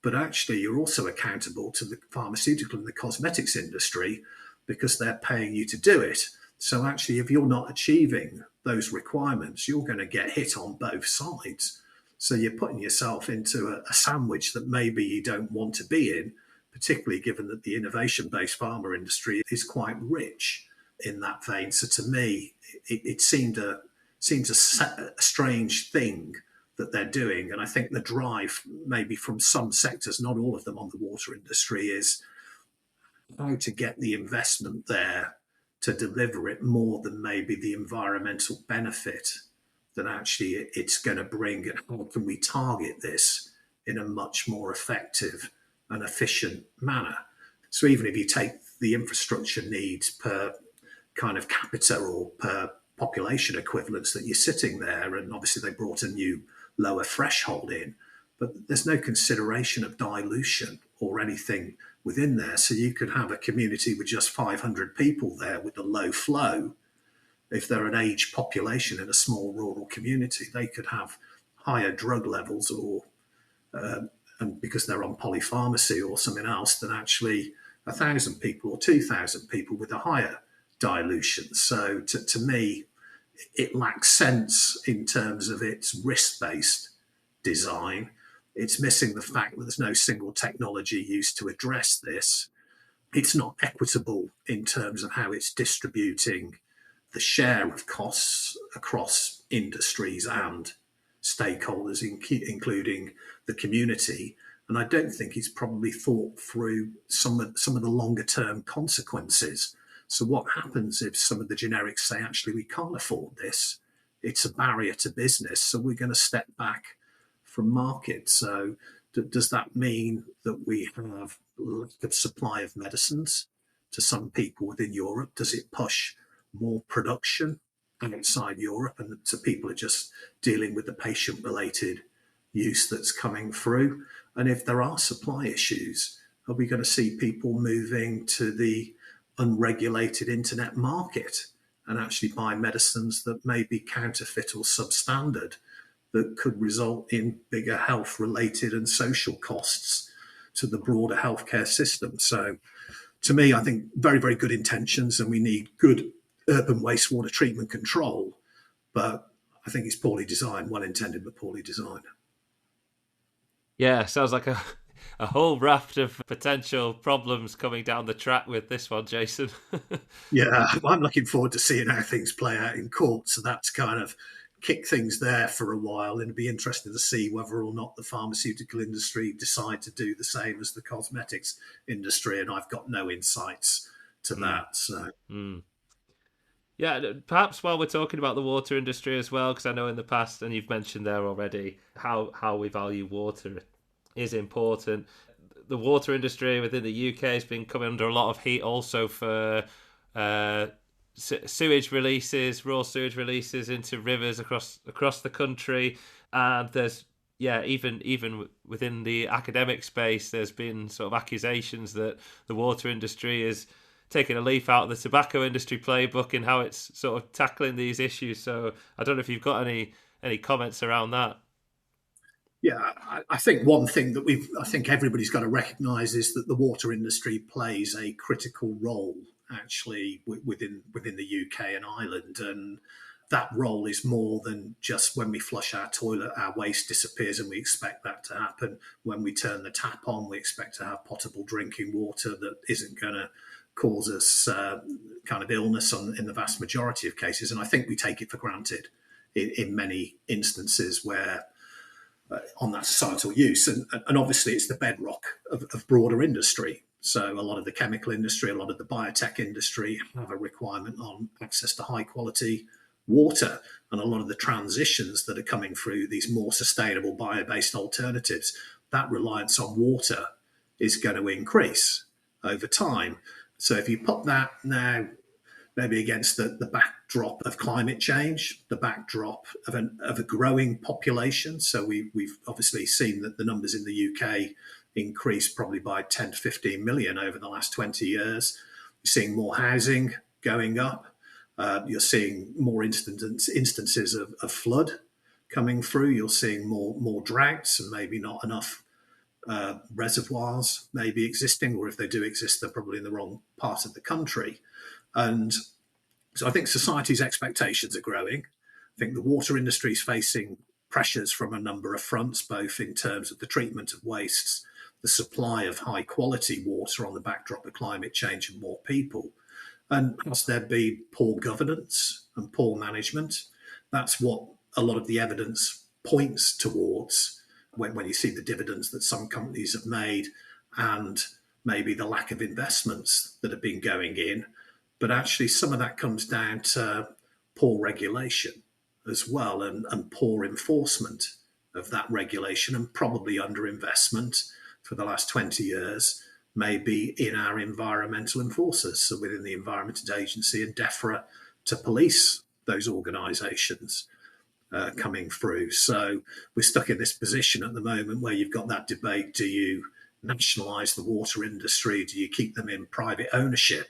Speaker 2: But actually, you're also accountable to the pharmaceutical and the cosmetics industry because they're paying you to do it. So actually, if you're not achieving those requirements, you're going to get hit on both sides. So you're putting yourself into a sandwich that maybe you don't want to be in, particularly given that the innovation-based pharma industry is quite rich in that vein. So to me, it seems a strange thing that they're doing. And I think the drive, maybe from some sectors, not all of them on the water industry, is how to get the investment there to deliver it more than maybe the environmental benefit that actually it's going to bring, and how can we target this in a much more effective and efficient manner. So even if you take the infrastructure needs per kind of capita or per population equivalents that you're sitting there, and obviously they brought a new lower threshold in, but there's no consideration of dilution or anything within there. So you could have a community with just 500 people there with a low flow. If they're an aged population in a small rural community, they could have higher drug levels, or and because they're on polypharmacy or something else, than actually 1,000 people or 2,000 people with a higher dilution. So to me, it lacks sense in terms of its risk-based design. It's missing the fact that there's no single technology used to address this. It's not equitable in terms of how it's distributing the share of costs across industries and stakeholders, including the community. And I don't think it's probably thought through some of the longer term consequences. So what happens if some of the generics say, actually, we can't afford this? It's a barrier to business, so we're going to step back from market. So does that mean that we have lack of supply of medicines to some people within Europe? Does it push more production outside Europe, and so people are just dealing with the patient-related use that's coming through? And if there are supply issues, are we going to see people moving to the unregulated internet market and actually buy medicines that may be counterfeit or substandard? that could result in bigger health related and social costs to the broader healthcare system. So, to me, I think very, very good intentions, and we need good urban wastewater treatment control. But I think it's poorly designed, well intended, but poorly designed.
Speaker 1: Yeah, sounds like a whole raft of potential problems coming down the track with this one, Jason.
Speaker 2: Yeah, I'm looking forward to seeing how things play out in court. So that's kind of kick things there for a while, and it'd be interesting to see whether or not the pharmaceutical industry decide to do the same as the cosmetics industry. And I've got no insights to
Speaker 1: Mm,
Speaker 2: that. So
Speaker 1: mm. Yeah, perhaps while we're talking about the water industry as well, because I know in the past, and you've mentioned there already, how we value water is important. The water industry within the UK has been coming under a lot of heat also for uh, sewage releases, raw sewage releases into rivers across the country, and there's even within the academic space, there's been sort of accusations that the water industry is taking a leaf out of the tobacco industry playbook in how it's sort of tackling these issues. So I don't know if you've got any comments around that.
Speaker 2: yeah, I think one thing that I think everybody's got to recognise is that the water industry plays a critical role actually within the UK and Ireland, and that role is more than just when we flush our toilet, our waste disappears, and we expect that to happen. When we turn the tap on, we expect to have potable drinking water that isn't going to cause us kind of illness in the vast majority of cases, and I think we take it for granted in many instances where on that societal use. And obviously, it's the bedrock of broader industry. So, a lot of the chemical industry, a lot of the biotech industry have a requirement on access to high quality water. And a lot of the transitions that are coming through these more sustainable bio based alternatives, that reliance on water is going to increase over time. So, if you put that now maybe against the backdrop of climate change, the backdrop of a growing population. So we've obviously seen that the numbers in the UK increased probably by 10 to 15 million over the last 20 years. You're seeing more housing going up. You're seeing more instances of flood coming through. You're seeing more droughts and maybe not enough reservoirs maybe existing, or if they do exist, they're probably in the wrong part of the country. And so I think society's expectations are growing. I think the water industry is facing pressures from a number of fronts, both in terms of the treatment of wastes, the supply of high quality water on the backdrop of climate change and more people. And has there been poor governance and poor management? That's what a lot of the evidence points towards when you see the dividends that some companies have made and maybe the lack of investments that have been going in. But actually, some of that comes down to poor regulation as well, and poor enforcement of that regulation, and probably underinvestment for the last 20 years, maybe in our environmental enforcers, so within the Environment Agency and DEFRA to police those organisations coming through. So we're stuck in this position at the moment where you've got that debate: do you nationalise the water industry? Do you keep them in private ownership?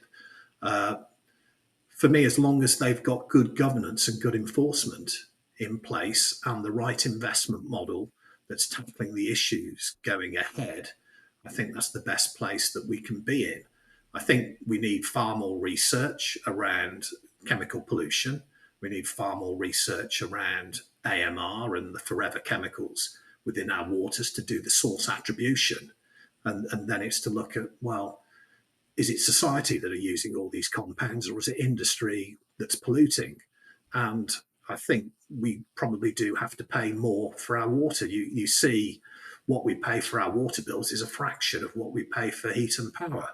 Speaker 2: For me, as long as they've got good governance and good enforcement in place and the right investment model that's tackling the issues going ahead, I think that's the best place that we can be in. I think we need far more research around chemical pollution. We need far more research around AMR and the forever chemicals within our waters to do the source attribution. And then it's to look at, well, is it society that are using all these compounds, or is it industry that's polluting? And I think we probably do have to pay more for our water. You see, what we pay for our water bills is a fraction of what we pay for heat and power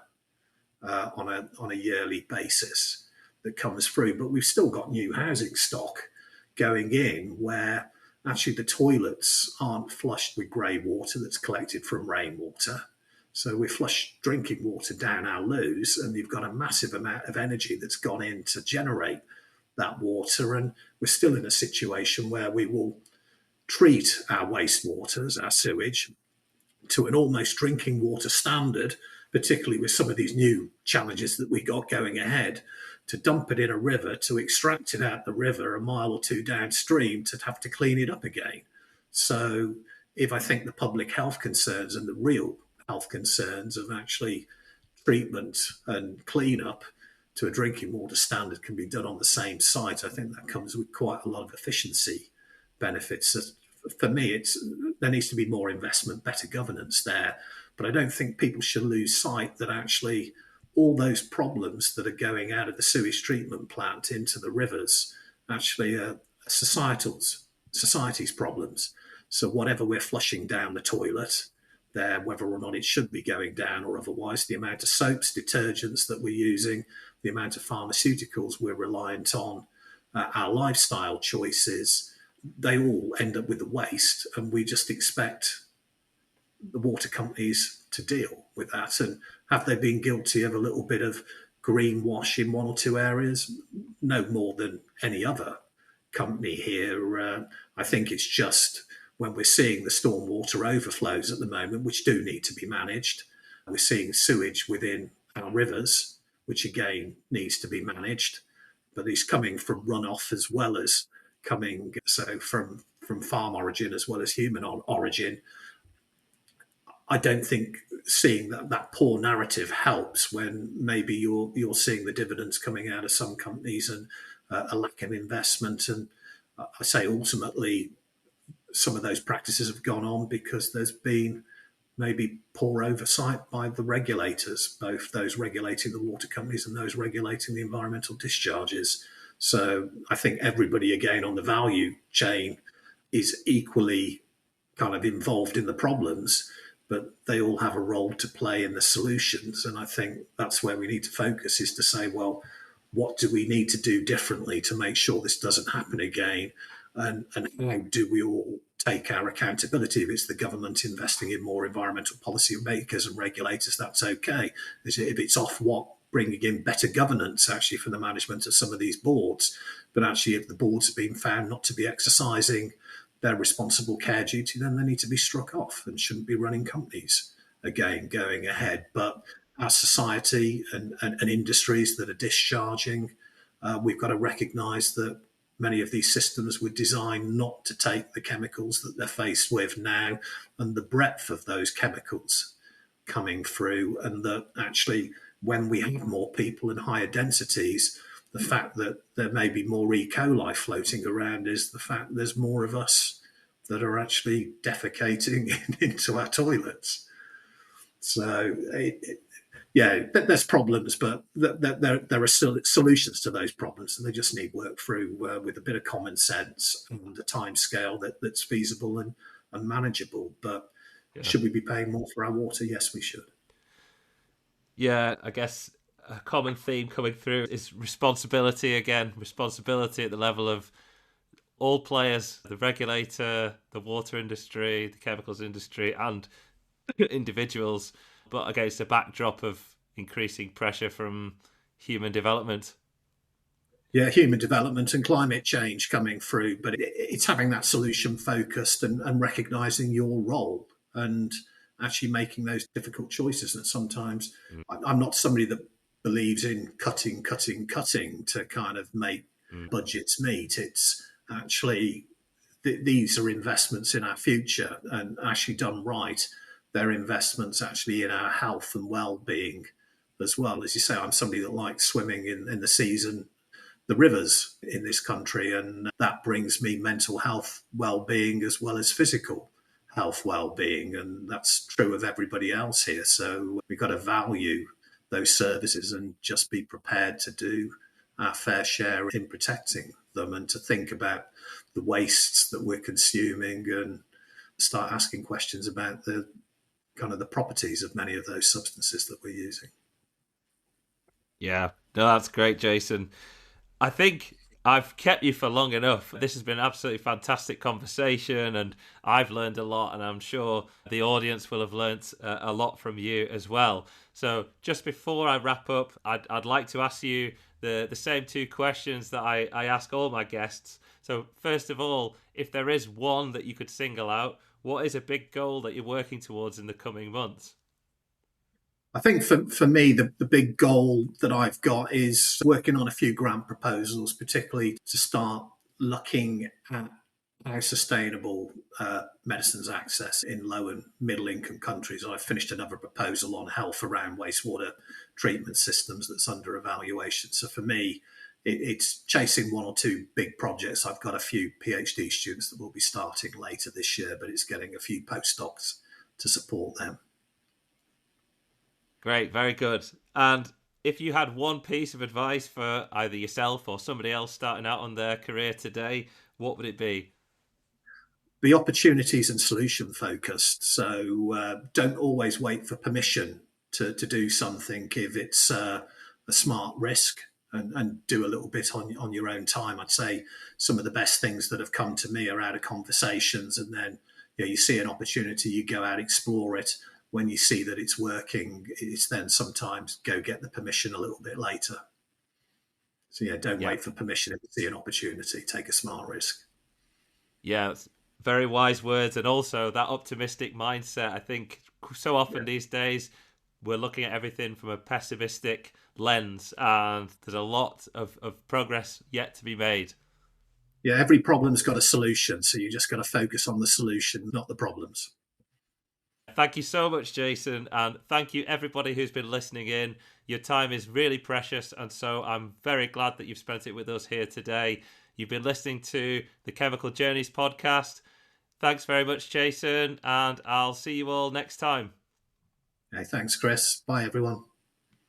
Speaker 2: on a yearly basis that comes through. But we've still got new housing stock going in where actually the toilets aren't flushed with grey water that's collected from rainwater. So we flush drinking water down our loos, and you've got a massive amount of energy that's gone in to generate that water. And we're still in a situation where we will treat our wastewaters, our sewage, to an almost drinking water standard, particularly with some of these new challenges that we got going ahead, to dump it in a river, to extract it out the river a mile or two downstream, to have to clean it up again. So if I think the public health concerns and the real health concerns of actually treatment and cleanup to a drinking water standard can be done on the same site, I think that comes with quite a lot of efficiency benefits. For me, there needs to be more investment, better governance there. But I don't think people should lose sight that actually all those problems that are going out of the sewage treatment plant into the rivers actually are society's problems. So whatever we're flushing down the toilet there, whether or not it should be going down or otherwise, the amount of soaps, detergents that we're using, the amount of pharmaceuticals we're reliant on, our lifestyle choices, they all end up with the waste, and we just expect the water companies to deal with that. And have they been guilty of a little bit of greenwash in one or two areas? No more than any other company here. I think it's just when we're seeing the stormwater overflows at the moment, which do need to be managed, we're seeing sewage within our rivers, which again needs to be managed, but it's coming from runoff as well as coming from farm origin as well as human origin. I don't think seeing that poor narrative helps when maybe you're seeing the dividends coming out of some companies and a lack of investment. And I say ultimately, some of those practices have gone on because there's been maybe poor oversight by the regulators, both those regulating the water companies and those regulating the environmental discharges. So I think everybody again on the value chain is equally kind of involved in the problems, but they all have a role to play in the solutions. And I think that's where we need to focus, is to say, well, what do we need to do differently to make sure this doesn't happen again? And how do we all take our accountability? If it's the government investing in more environmental policy makers and regulators, that's okay. If it's Ofwat bringing in better governance actually for the management of some of these boards, but actually if the boards have been found not to be exercising their responsible care duty, then they need to be struck off and shouldn't be running companies again going ahead. But our society and industries that are discharging, we've got to recognise that many of these systems were designed not to take the chemicals that they're faced with now and the breadth of those chemicals coming through, and that actually when we have more people and higher densities, the fact that there may be more E. coli floating around is the fact there's more of us that are actually defecating into our toilets. So, yeah, there's problems, but there are still solutions to those problems, and they just need work through with a bit of common sense and a time scale that's feasible and manageable. But should we be paying more for our water? Yes, we should.
Speaker 1: Yeah, I guess a common theme coming through is responsibility again. Responsibility at the level of all players, the regulator, the water industry, the chemicals industry, and individuals, but against a backdrop of increasing pressure from human development.
Speaker 2: Yeah, human development and climate change coming through, but it's having that solution focused and recognizing your role and actually making those difficult choices. And sometimes I'm not somebody that believes in cutting to kind of make budgets meet. It's actually these are investments in our future, and actually done right, they're investments actually in our health and well-being as well. As you say, I'm somebody that likes swimming in the season, the rivers in this country, and that brings me mental health well-being as well as physical health well-being, and that's true of everybody else here. So we've got to value those services and just be prepared to do our fair share in protecting them, and to think about the wastes that we're consuming and start asking questions about the kind of the properties of many of those substances that we're using.
Speaker 1: Yeah, no, that's great, Jason. I think I've kept you for long enough. This has been an absolutely fantastic conversation, and I've learned a lot, and I'm sure the audience will have learnt a lot from you as well. So just before I wrap up, I'd like to ask you the same two questions that I ask all my guests. So first of all, if there is one that you could single out, what is a big goal that you're working towards in the coming months?
Speaker 2: I think for me, the big goal that I've got is working on a few grant proposals, particularly to start looking at how sustainable medicines access in low and middle income countries. I've finished another proposal on health around wastewater treatment systems that's under evaluation. So for me, it's chasing one or two big projects. I've got a few PhD students that will be starting later this year, but it's getting a few postdocs to support them.
Speaker 1: Great, very good. And if you had one piece of advice for either yourself or somebody else starting out on their career today, what would it be?
Speaker 2: Be opportunities and solution focused. So don't always wait for permission to do something if it's a smart risk, and do a little bit on your own time. I'd say some of the best things that have come to me are out of conversations, and then you see an opportunity, you go out, explore it. When you see that it's working, it's then sometimes go get the permission a little bit later. So don't
Speaker 1: Yeah,
Speaker 2: wait for permission if you see an opportunity. Take a smart risk.
Speaker 1: yeah, it's very wise words. And also that optimistic mindset. I think so often these days we're looking at everything from a pessimistic lens, and there's a lot of progress yet to be made.
Speaker 2: Yeah, every problem's got a solution, so you just got to focus on the solution, not the problems.
Speaker 1: Thank you so much, Jason, and thank you everybody who's been listening in. Your time is really precious, and so I'm very glad that you've spent it with us here today. You've been listening to the Chemical Journeys podcast. Thanks very much, Jason, and I'll see you all next time.
Speaker 2: Okay, thanks, Chris. Bye, everyone.